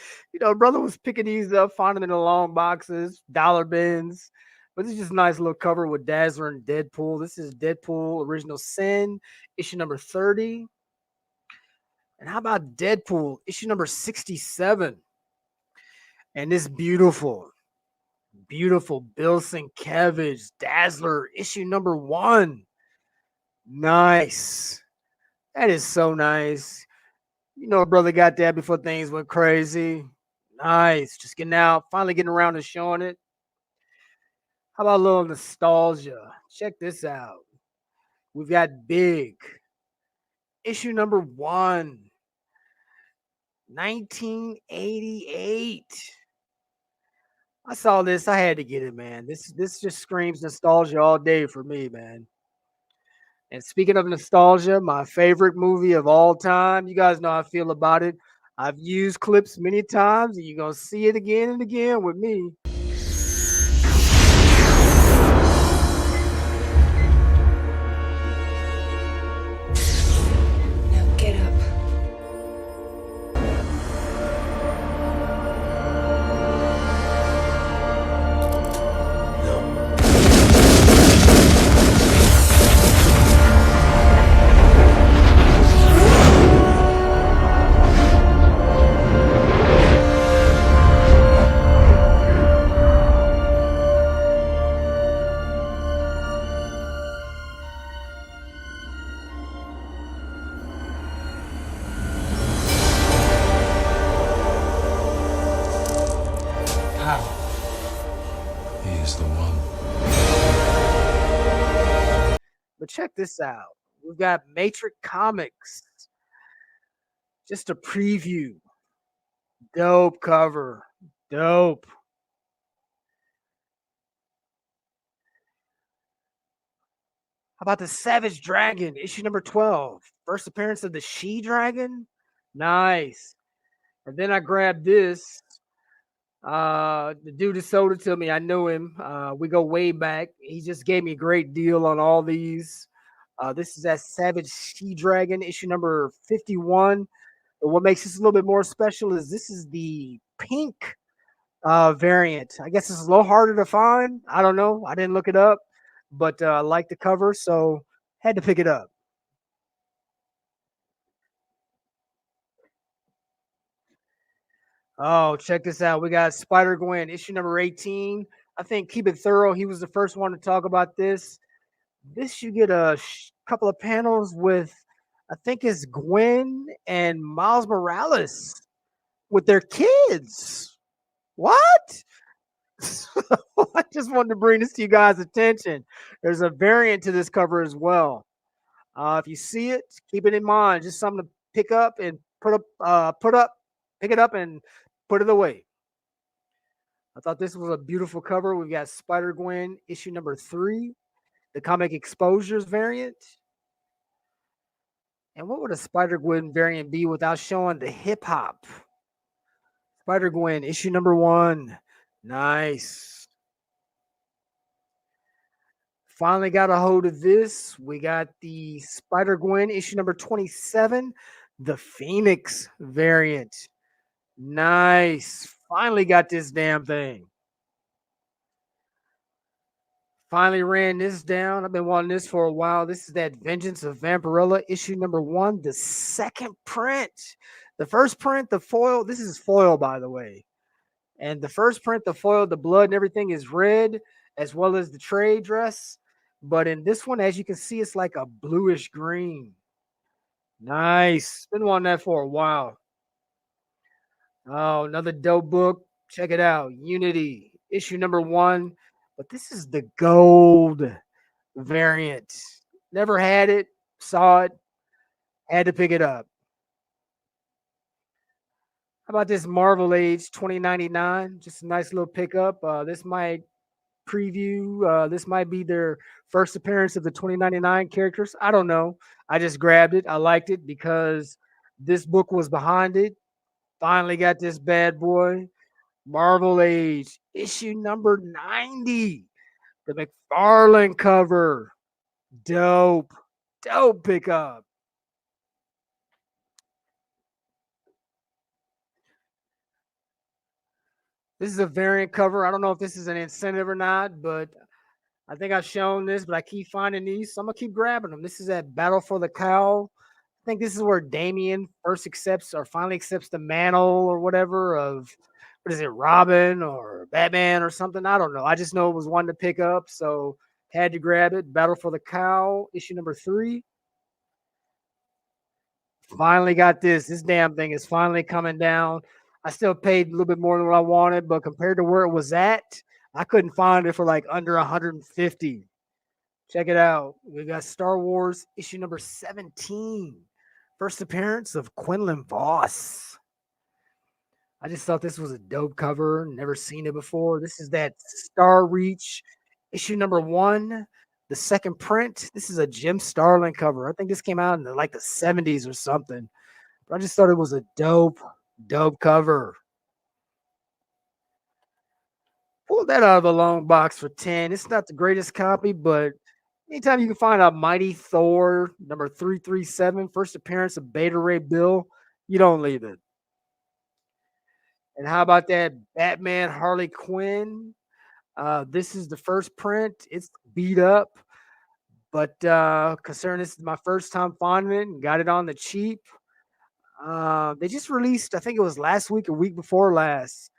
brother was picking these up, finding them in the long boxes, dollar bins. But this is just a nice little cover with Dazzler and Deadpool. This is Deadpool Original Sin, issue number 30. And how about Deadpool, issue number 67? And this beautiful Bill Sienkiewicz Dazzler, issue number 1. Nice. That is so nice. Brother got that before things went crazy. Nice. Just getting out, finally getting around to showing it. How about a little nostalgia? Check this out. We've got Big, issue number 1, 1988. I saw this. I had to get it, man. This just screams nostalgia all day for me, man. And speaking of nostalgia, my favorite movie of all time, you guys know how I feel about it. I've used clips many times, and you're going to see it again and again with me. Now get up. He is the one. But check this out. We've got Matrix Comics. Just a preview. Dope cover. Dope. How about the Savage Dragon, issue number 12? First appearance of the She Dragon? Nice. And then I grabbed this. The dude that sold it to me, I know him. We go way back. He just gave me a great deal on all these. This is that Savage She Dragon, issue number 51. But what makes this a little bit more special is this is the pink variant. I guess it's a little harder to find. I don't know. I didn't look it up, but I like the cover, so had to pick it up. Oh, check this out. We got Spider-Gwen, issue number 18. I think Keep It Thorough, he was the first one to talk about this. This you get a couple of panels with, I think it's Gwen and Miles Morales with their kids. What? I just wanted to bring this to you guys' attention. There's a variant to this cover as well. If you see it, keep it in mind. Just something to pick up and pick it up and put it away. I thought this was a beautiful cover. We've got Spider-Gwen, issue number 3, the comic exposures variant. And what would a Spider-Gwen variant be without showing the hip hop? Spider-Gwen, issue number 1. Nice. Finally got a hold of this. We got the Spider-Gwen, issue number 27, the Phoenix variant. Nice. Finally got this damn thing. Finally ran this down. I've been wanting this for a while. This is that Vengeance of Vampirella issue number 1, the second print. The first print, the foil, this is foil, by the way. And the first print, the foil, the blood and everything is red, as well as the trade dress. But in this one, as you can see, it's like a bluish green. Nice. Been wanting that for a while. Oh, another dope book. Check it out. Unity, issue number 1. But this is the gold variant. Never had it, saw it, had to pick it up. How about this Marvel Age 2099? Just a nice little pickup. This might preview. This might be their first appearance of the 2099 characters. I don't know. I just grabbed it. I liked it because this book was behind it. Finally got this bad boy. Marvel Age, issue number 90. The McFarlane cover. Dope. Dope pickup. This is a variant cover. I don't know if this is an incentive or not, but I think I've shown this, but I keep finding these. So I'm going to keep grabbing them. This is at Battle for the Cowl. I think this is where Damian first accepts or finally accepts the mantle or whatever of, what is it, Robin or Batman or something? I don't know. I just know it was one to pick up, so had to grab it. Battle for the Cowl, issue number 3. Finally got this. This damn thing is finally coming down. I still paid a little bit more than what I wanted, but compared to where it was at, I couldn't find it for like under 150. Check it out. We got Star Wars issue number 17. First appearance of Quinlan Voss. I just thought this was a dope cover. Never seen it before. This is that Star Reach issue number 1, the second print. This is a Jim Starlin cover. I think this came out in like the 70s or something. But I just thought it was a dope cover. Pulled that out of the long box for 10. It's not the greatest copy, but anytime you can find a Mighty Thor number 337, first appearance of Beta Ray Bill, you don't leave it. And how about that Batman Harley Quinn? This is the first print. It's beat up, but considering this is my first time finding it and got it on the cheap, they just released, I think it was last week or week before last.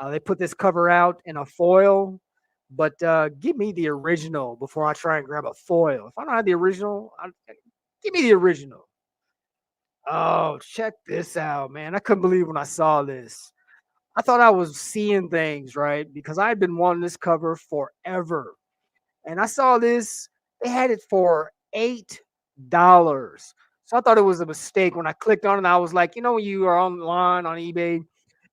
They put this cover out in a foil, but give me the original before I try and grab a foil. If I don't have the original, give me the original. Oh, check this out, man. I couldn't believe when I saw this. I thought I was seeing things, right? Because I had been wanting this cover forever. And I saw this, they had it for $8. So I thought it was a mistake when I clicked on it. I was like, you know, when you are online on eBay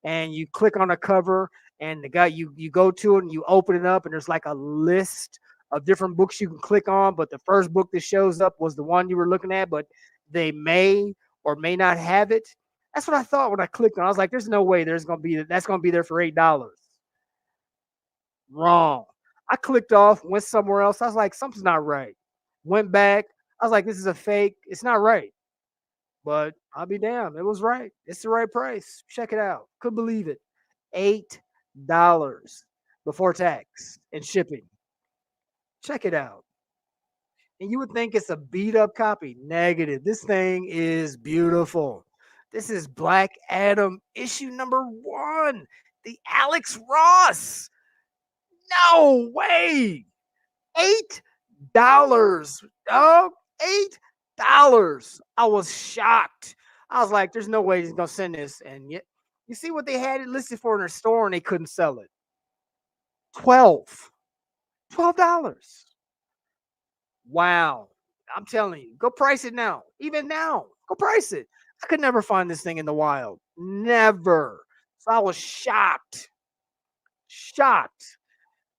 and you click on a cover and the guy you go to it and you open it up and there's like a list of different books you can click on, but the first book that shows up was the one you were looking at, but they may or may not have it. That's what I thought when I clicked on. I was like, "There's no way that's gonna be there for $8." Wrong. I clicked off, went somewhere else. I was like, "Something's not right." Went back. I was like, "This is a fake. It's not right." But I'll be damned. It was right. It's the right price. Check it out. Couldn't believe it. $8 before tax and shipping. Check it out. And you would think it's a beat up copy. Negative. This thing is beautiful. This is Black Adam issue number 1. The Alex Ross. No way. $8. Dog. $8. I was shocked. I was like, there's no way he's gonna send this. And yet you see what they had it listed for in their store and they couldn't sell it. 12. $12. Wow. I'm telling you, go price it now. Even now, go price it. I could never find this thing in the wild. Never. So I was shocked. Shocked.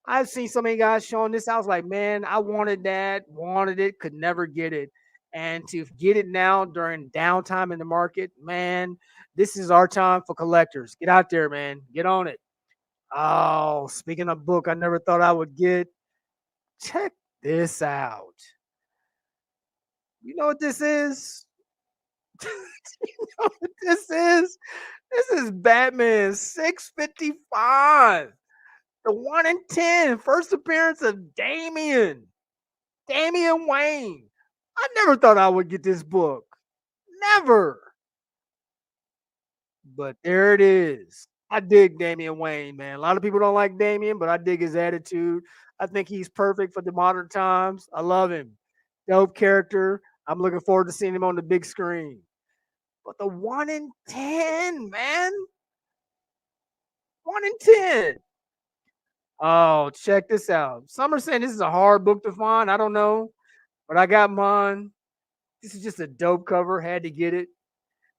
I've seen so many guys showing this. I was like, man, I wanted that, wanted it, could never get it. And to get it now during downtime in the market, man, this is our time for collectors. Get out there, man. Get on it. Oh, speaking of book, I never thought I would get. Check this out. You know what this is? You know what this is? This is Batman 655. The 1 in 10. First appearance of Damian Wayne. I never thought I would get this book. Never. But there it is. I dig Damian Wayne, man. A lot of people don't like Damian, but I dig his attitude. I think he's perfect for the modern times. I love him. Dope character. I'm looking forward to seeing him on the big screen. But the 1 in 10, man. 1 in 10. Oh, check this out. Some are saying this is a hard book to find. I don't know, but I got mine. This is just a dope cover. Had to get it.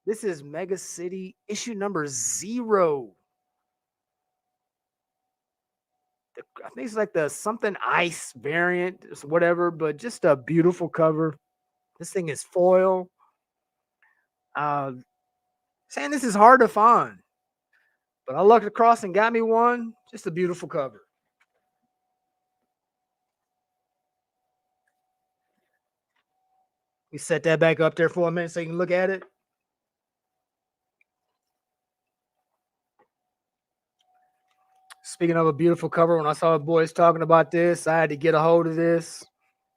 This is Mega City issue number 0. I think it's like the something ice variant, whatever, but just a beautiful cover. This thing is foil. Uh, Saying this is hard to find, but I lucked across and got me one. Just a beautiful cover. We set that back up there for a minute so you can look at it. Speaking of a beautiful cover, when I saw the boys talking about this, I had to get a hold of this.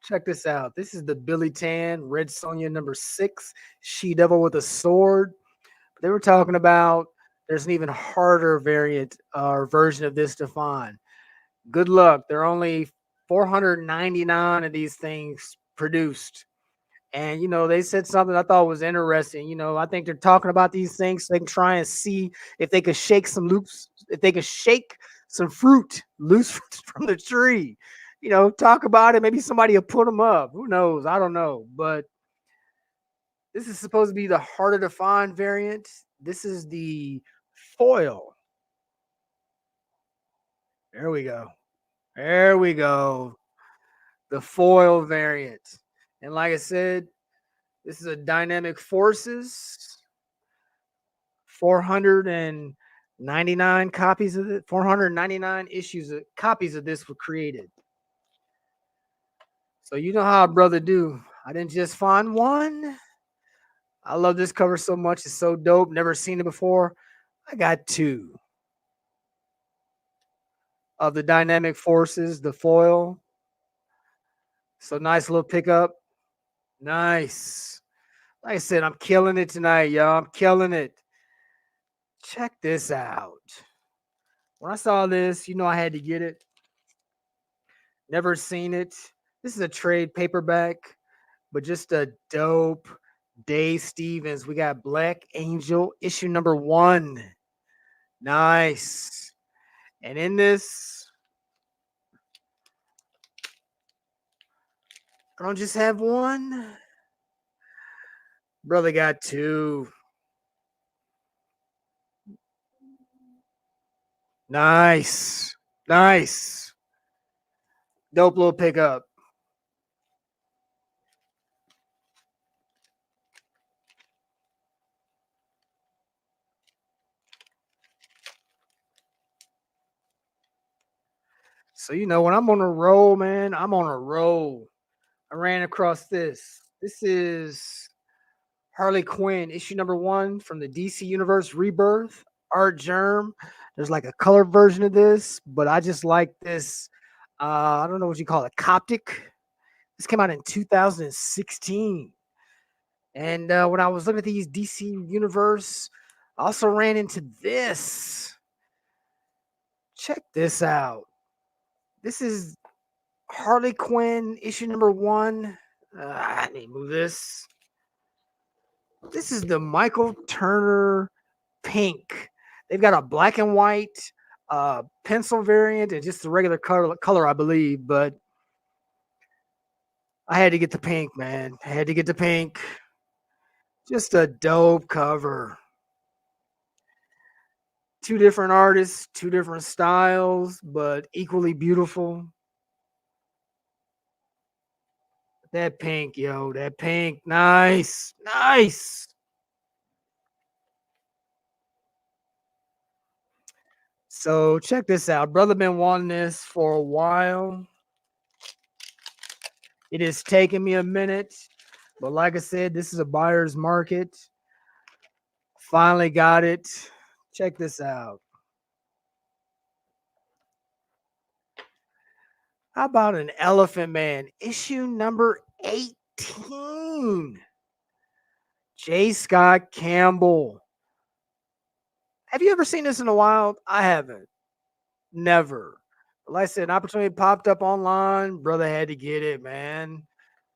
Check this out. This is the Billy Tan Red Sonja number 6, She Devil with a Sword. They were talking about there's an even harder variant or version of this to find. Good luck. There are only 499 of these things produced. And, they said something I thought was interesting. I think they're talking about these things so they can try and see if they could shake some loops, if they could shake some fruit loose from the tree. Talk about it. Maybe somebody will put them up. Who knows? I don't know. But this is supposed to be the harder to find variant. This is the foil. There we go. There we go. The foil variant. And like I said, this is a Dynamic Forces. 499 copies of it. 499 copies of this were created. So you know how a brother do. I didn't just find one. I love this cover so much. It's so dope. Never seen it before. I got 2 of the Dynamic Forces, the foil. So nice little pickup. Nice. Like I said, I'm killing it tonight, y'all. I'm killing it. Check this out. When I saw this, I had to get it. Never seen it. This is a trade paperback, but just a dope Dave Stevens. We got Black Angel issue number 1. Nice. And in this, I don't just have one. Brother got 2. Nice. Nice. Dope little pickup. So, when I'm on a roll, man, I'm on a roll. I ran across this. This is Harley Quinn, issue number 1 from the DC Universe Rebirth, Art Germ. There's like a color version of this, but I just like this. I don't know what you call it, Coptic. This came out in 2016. And when I was looking at these DC Universe, I also ran into this. Check this out. This is Harley Quinn, issue number 1. I need to move this. This is the Michael Turner Pink. They've got a black and white pencil variant and just the regular color, I believe. But I had to get the pink, man. I had to get the pink. Just a dope cover. 2 different artists, 2 different styles, but equally beautiful. That pink, yo, that pink. Nice. Nice. So check this out. Brother been wanting this for a while. It has taken me a minute, but like I said, this is a buyer's market. Finally got it. Check this out. How about an Elephant Man issue number 18? J. Scott Campbell. Have you ever seen this in the wild? I haven't. Never. Like I said, an opportunity popped up online. Brother had to get it, man.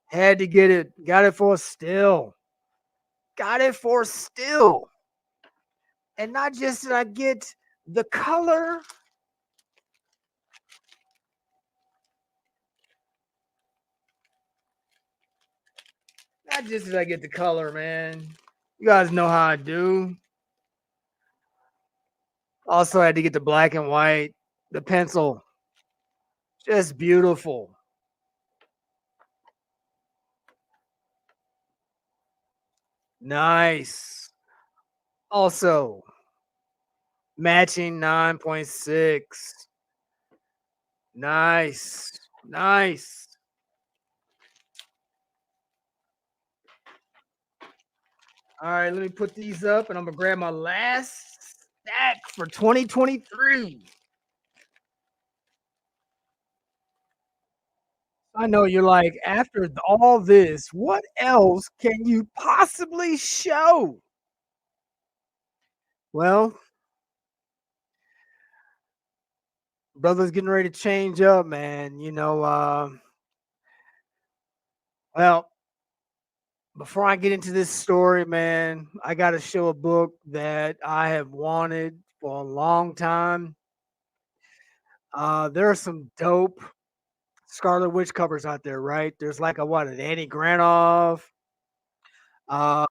Had to get it. Got it for a steal. Got it for a steal. And not just did I get the color, not just did I get the color, man. You guys know how I do. Also had to get the black and white, the pencil. Just beautiful. Nice. Also, matching 9.6. Nice. Nice. All right, let me put these up and I'm going to grab my last stack for 2023. I know you're like, after all this, what else can you possibly show? Well, brother's getting ready to change up, man. Well, before I get into this story, man, I got to show a book that I have wanted for a long time. There are some dope Scarlet Witch covers out there, right? There's like an Annie Granoff. Uh,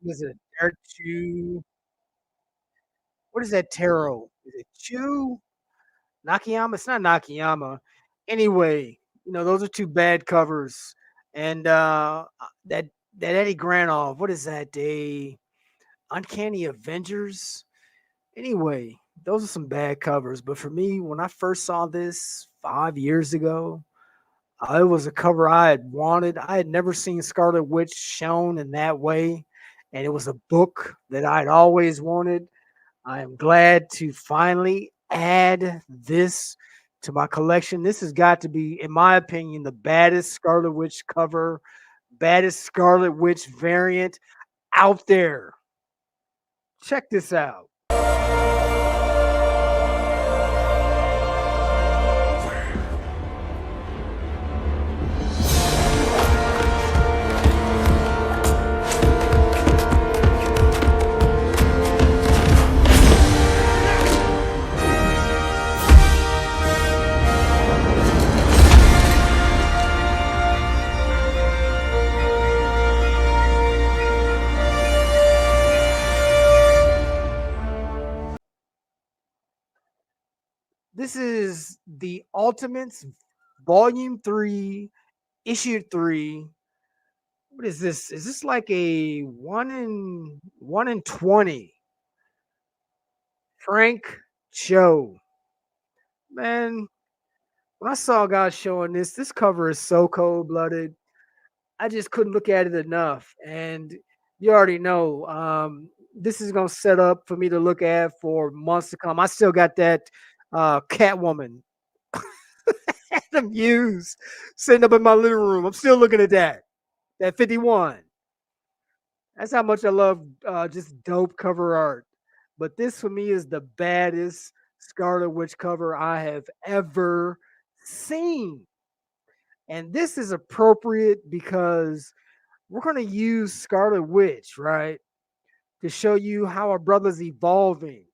is it Derek Chew? What is that tarot? Is it Chew? Nakayama? It's not Nakayama. Anyway, those are two bad covers. And that Eddie Granoff, what is that? The Uncanny Avengers? Anyway, those are some bad covers. But for me, when I first saw this 5 years ago, it was a cover I had wanted. I had never seen Scarlet Witch shown in that way. And it was a book that I'd always wanted. I am glad to finally add this to my collection. This has got to be, in my opinion, the baddest Scarlet Witch cover, baddest Scarlet Witch variant out there. Check this out. This is the Ultimates Volume 3, Issue 3. What is this? Is this like a 1 in 20? Frank Cho. Man, when I saw guys showing this cover is so cold-blooded. I just couldn't look at it enough. And you already know, this is gonna set up for me to look at for months to come. I still got that Catwoman Adam Hughes sitting up in my living room. I'm still looking at that 51. That's how much I love just dope cover art. But this for me is the baddest Scarlet Witch cover I have ever seen. And this is appropriate because we're going to use Scarlet Witch, right, to show you how our brother's evolving.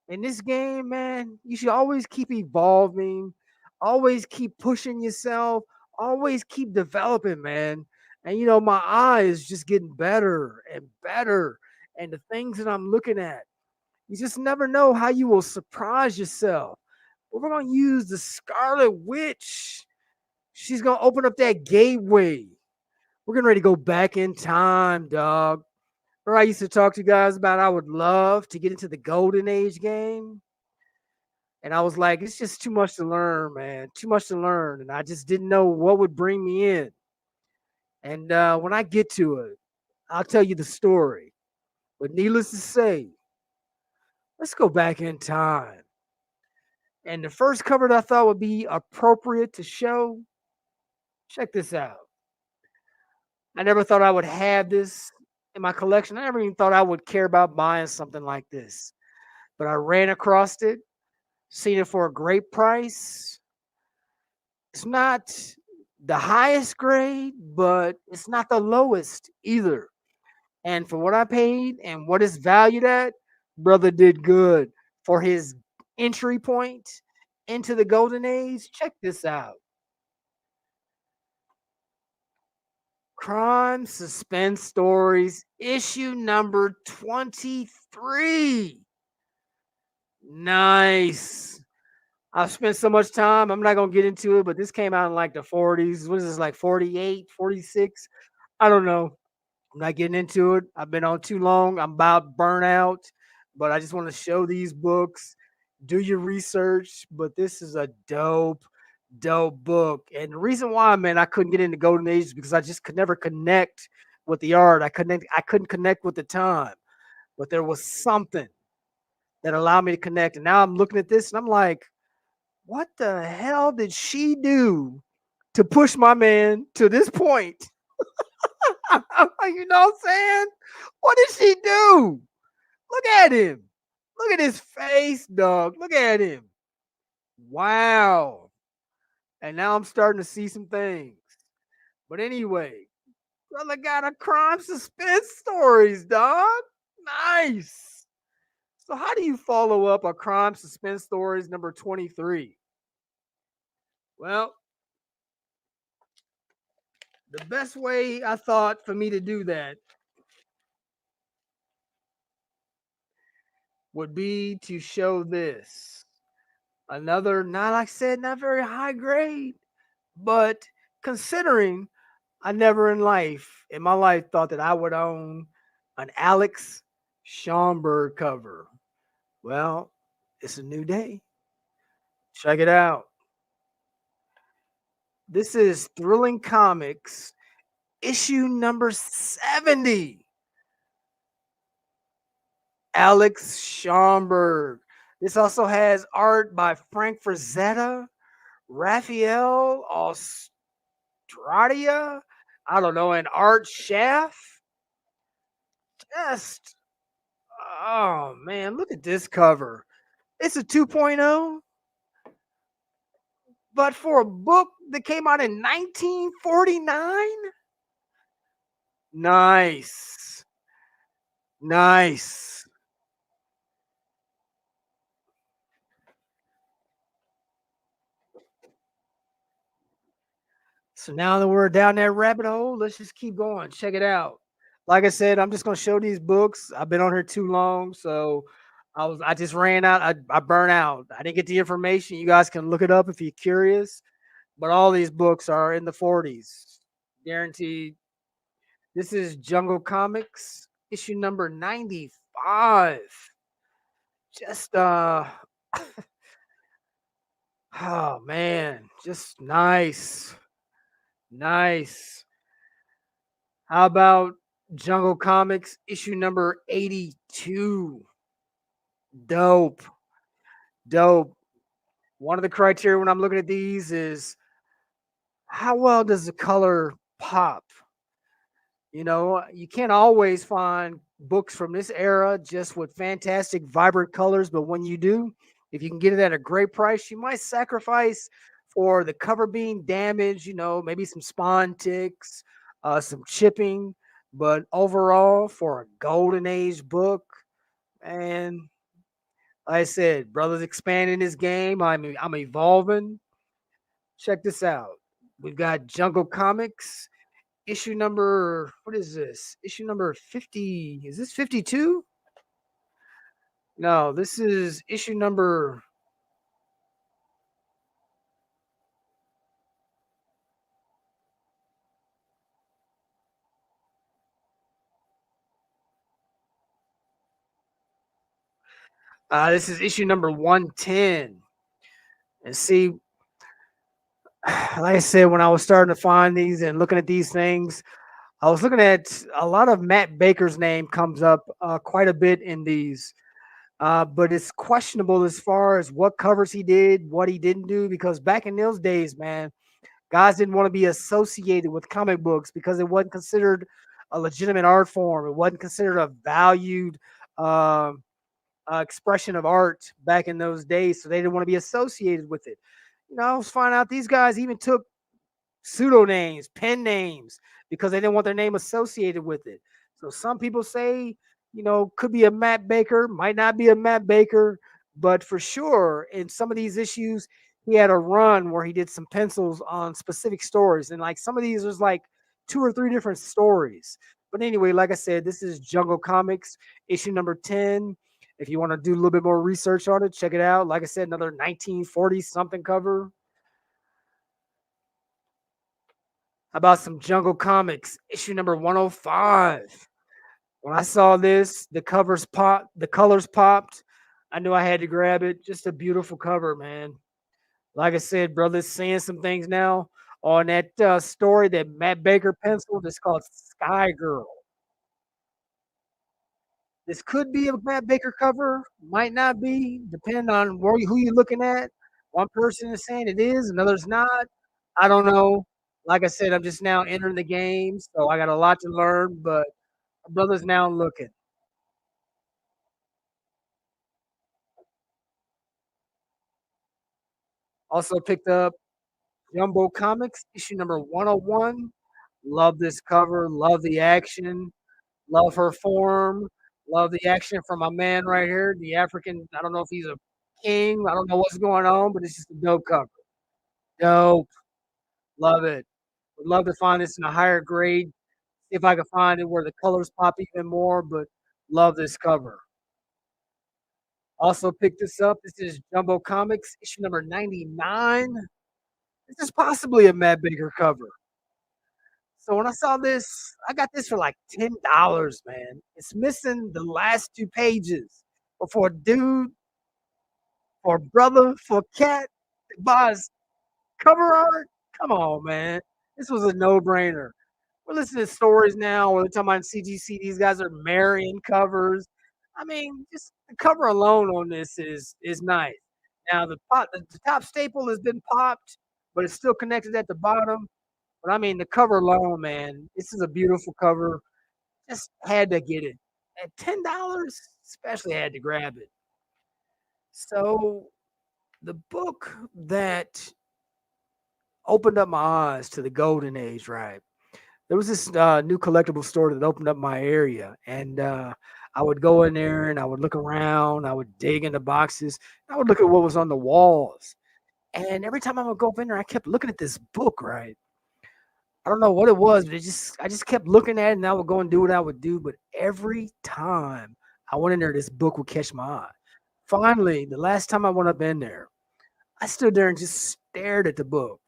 In this game, man, you should always keep evolving, always keep pushing yourself, always keep developing, man. And my eye is just getting better and better. And the things that I'm looking at, you just never know how you will surprise yourself. But we're going to use the Scarlet Witch. She's going to open up that gateway. We're getting ready to go back in time, dog. Where I used to talk to you guys about I would love to get into the Golden Age game. And I was like, it's just too much to learn, man. Too much to learn. And I just didn't know what would bring me in. And when I get to it, I'll tell you the story. But needless to say, Let's go back in time. And the first cover that I thought would be appropriate to show, check this out. I never thought I would have this in my collection. I never even thought I would care about buying something like this. But I ran across it, seen it for a great price. It's not the highest grade, but it's not the lowest either. And for what I paid and what it's valued at, brother did good for his entry point into the golden age. Check this out. Crime Suspense Stories, issue number 23. Nice. I've spent so much time. I'm not going to get into it, but this came out in like the 40s. What is this, like 48, 46? I don't know. I'm not getting into it. I've been on too long. I'm about burnout, but I just want to show these books. Do your research, but this is a dope book. And the reason why, man, I couldn't get into Golden Age is because I just could never connect with the art. I couldn't connect with the time. But there was something that allowed me to connect. And now I'm looking at this and I'm like, what the hell did she do to push my man to this point? You know what I'm saying? What did she do? Look at him. Look at his face, dog. Look at him. Wow. And now I'm starting to see some things. But anyway, brother got a crime suspense stories, dog. Nice. So how do you follow up a crime suspense stories number 23? Well, the best way I thought for me to do that would be to show this. Another, not like I said, not very high grade, but considering I never in my life thought that I would own an Alex Schomburg cover. Well, it's a new day. Check it out. This is Thrilling Comics, issue number 70. Alex Schomburg. This also has art by Frank Frazetta, Raphael Ostradia, I don't know, and Art Schaff. Just, oh man, look at this cover. It's a 2.0, but for a book that came out in 1949? Nice. Nice. So now that we're down that rabbit hole, let's just keep going. Check it out. Like I said, I'm just gonna show these books. I've been on here too long, so I just ran out. I burned out. I didn't get the information. You guys can look it up if you're curious. But all these books are in the 40s, guaranteed. This is Jungle Comics, issue number 95. Just oh man, just nice. Nice. How about Jungle Comics issue number 82? Dope. Dope. One of the criteria when I'm looking at these is how well does the color pop? You know, you can't always find books from this era just with fantastic, vibrant colors, but when you do, if you can get it at a great price, you might sacrifice for the cover being damaged, maybe some spawn ticks, some chipping. But overall, for a golden age book, and like I said, brother's expanding his game. I'm evolving. Check this out. We've got Jungle Comics issue number, what is this? Issue number 50. Is this 52? No, this is issue number. This is issue number 110. And see, like I said, when I was starting to find these and looking at these things, I was looking at a lot of Matt Baker's name comes up quite a bit in these. But it's questionable as far as what covers he did, what he didn't do, because back in those days, man, guys didn't want to be associated with comic books because it wasn't considered a legitimate art form. It wasn't considered a valued um expression of art back in those days, so they didn't want to be associated with it. I was finding out these guys even took pseudonames, pen names, because they didn't want their name associated with it. So some people say, could be a Matt Baker, might not be a Matt Baker, but for sure, in some of these issues, he had a run where he did some pencils on specific stories. And like some of these was like two or three different stories. But anyway, like I said, this is Jungle Comics, issue number 10. If you want to do a little bit more research on it, check it out. Like I said, another 1940 something cover. How about some Jungle Comics, issue number 105? When I saw this, the colors popped. I knew I had to grab it. Just a beautiful cover, man. Like I said, brother's saying some things now on that story that Matt Baker penciled. It's called Sky Girl. This could be a Matt Baker cover, might not be, depending on who you're looking at. One person is saying it is, another's not. I don't know. Like I said, I'm just now entering the game, so I got a lot to learn, but my brother's now looking. Also picked up Jumbo Comics, issue number 101. Love this cover, love the action, love her form, love the action from my man right here, the African. I don't know if he's a king, I don't know what's going on, but it's just a dope cover. Dope. Love it. Would love to find this in a higher grade. See if I can find it where the colors pop even more, but love this cover. Also picked this up. This is Jumbo Comics, issue number 99. This is possibly a Matt Baker cover. So when I saw this, I got this for like $10, man. It's missing the last two pages. But for a dude, for a brother, for a cat that buys cover art, come on, man. This was a no-brainer. We're listening to stories now where they're talking about CGC. These guys are marrying covers. I mean, just the cover alone on this is nice. Now the top staple has been popped, but it's still connected at the bottom. But I mean, the cover alone, man, this is a beautiful cover. Just had to get it at $10. Especially had to grab it. So the book that opened up my eyes to the golden age, right? There was this new collectible store that opened up my area, and I would go in there and I would look around. I would dig in the boxes. I would look at what was on the walls, and every time I would go up in there, I kept looking at this book. Right, I don't know what it was, but I just kept looking at it, and I would go and do what I would do. But every time I went in there, this book would catch my eye. Finally, the last time I went up in there, I stood there and just stared at the book.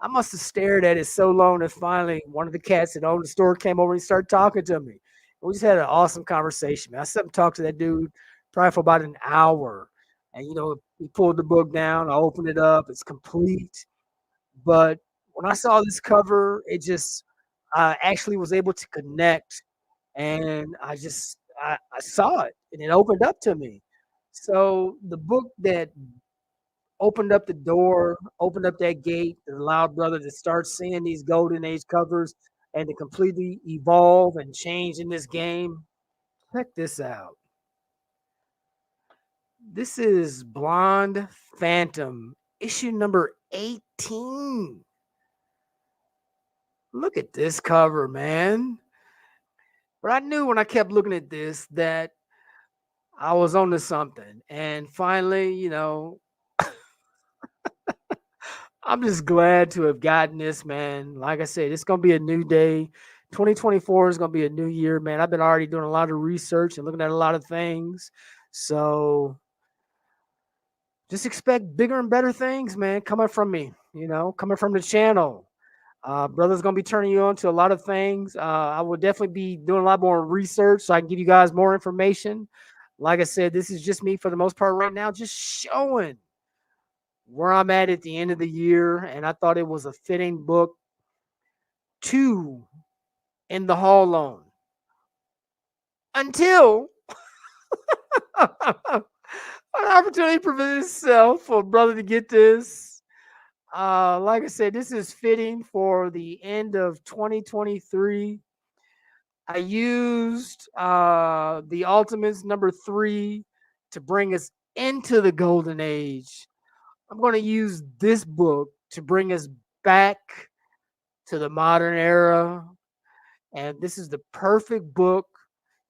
I must have stared at it so long that finally one of the cats that owned the store came over and started talking to me. We just had an awesome conversation, man. I sat and talked to that dude probably for about an hour. And he pulled the book down, I opened it up, it's complete. But when I saw this cover, it just actually was able to connect, and I saw it and it opened up to me. So the book that opened up the door, opened up that gate that allowed brother to start seeing these golden age covers and to completely evolve and change in this game. Check this out. This is Blonde Phantom, issue number 18. Look at this cover, man. But I knew when I kept looking at this that I was onto something. And finally, I'm just glad to have gotten this, man. Like I said, it's gonna be a new day. 2024 is gonna be a new year, man. I've been already doing a lot of research and looking at a lot of things. So just expect bigger and better things, man, coming from me, coming from the channel. Brother's gonna be turning you on to a lot of things. I will definitely be doing a lot more research so I can give you guys more information. Like I said, this is just me for the most part right now, just showing where I'm at the end of the year, and I thought it was a fitting book to end the haul on until An opportunity presented itself for a brother to get this. Like I said, this is fitting for the end of 2023. I used the Ultimates number 3 to bring us into the golden age. I'm going to use this book to bring us back to the modern era. And this is the perfect book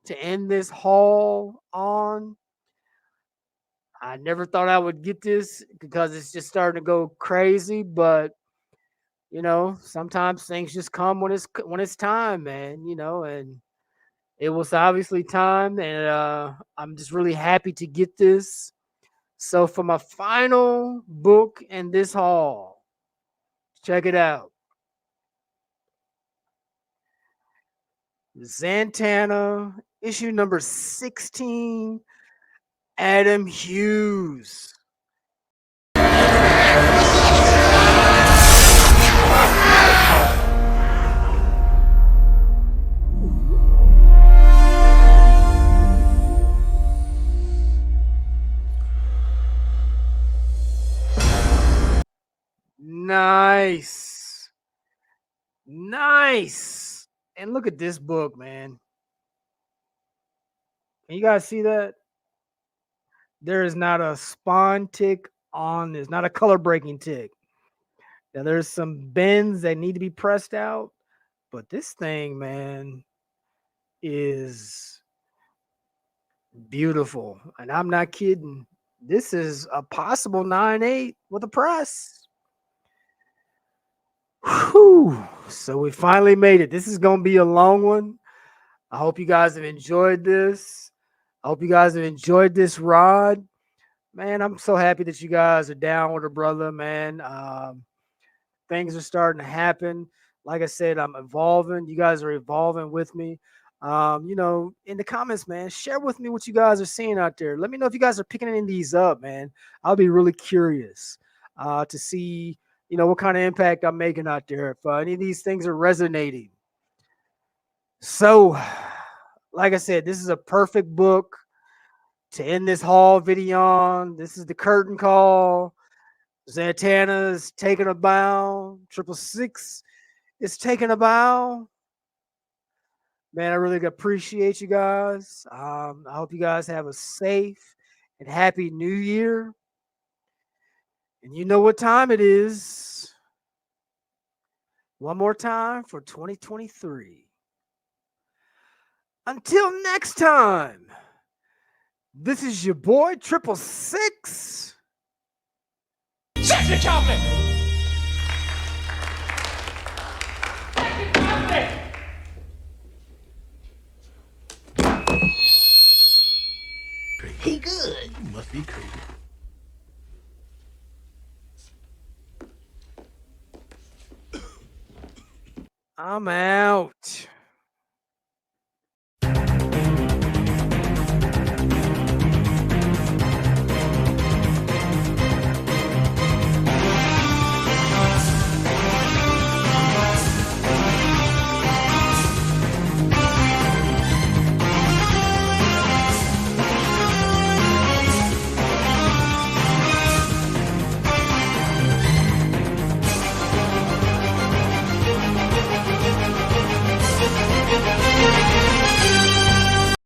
to end this haul on. I never thought I would get this because it's just starting to go crazy, but sometimes things just come when it's time, man, and it was obviously time, and I'm just really happy to get this. So for my final book in this haul, check it out. Zatanna, issue number 16, Adam Hughes. Nice. Nice. And look at this book, man. Can you guys see that? There is not a spawn tick on this, not a color breaking tick. Now there's some bends that need to be pressed out, but this thing, man, is beautiful. And I'm not kidding. This is a possible 9.8 with a press. Whew. So we finally made it. This is going to be a long one. I hope you guys have enjoyed this. I hope you guys have enjoyed this rod. Man, I'm so happy that you guys are down with a brother, man. Things are starting to happen. Like I said, I'm evolving. You guys are evolving with me. In the comments, man, share with me what you guys are seeing out there. Let me know if you guys are picking any of these up, man. I'll be really curious to see, what kind of impact I'm making out there. If any of these things are resonating. So, like I said, this is a perfect book to end this haul video on. This is the curtain call. Zatanna's taking a bow. 666 is taking a bow. Man, I really appreciate you guys. I hope you guys have a safe and happy new year. And you know what time it is. One more time for 2023. Until next time, this is your boy 666. Shut your chocolate! He good. You must be crazy. I'm out.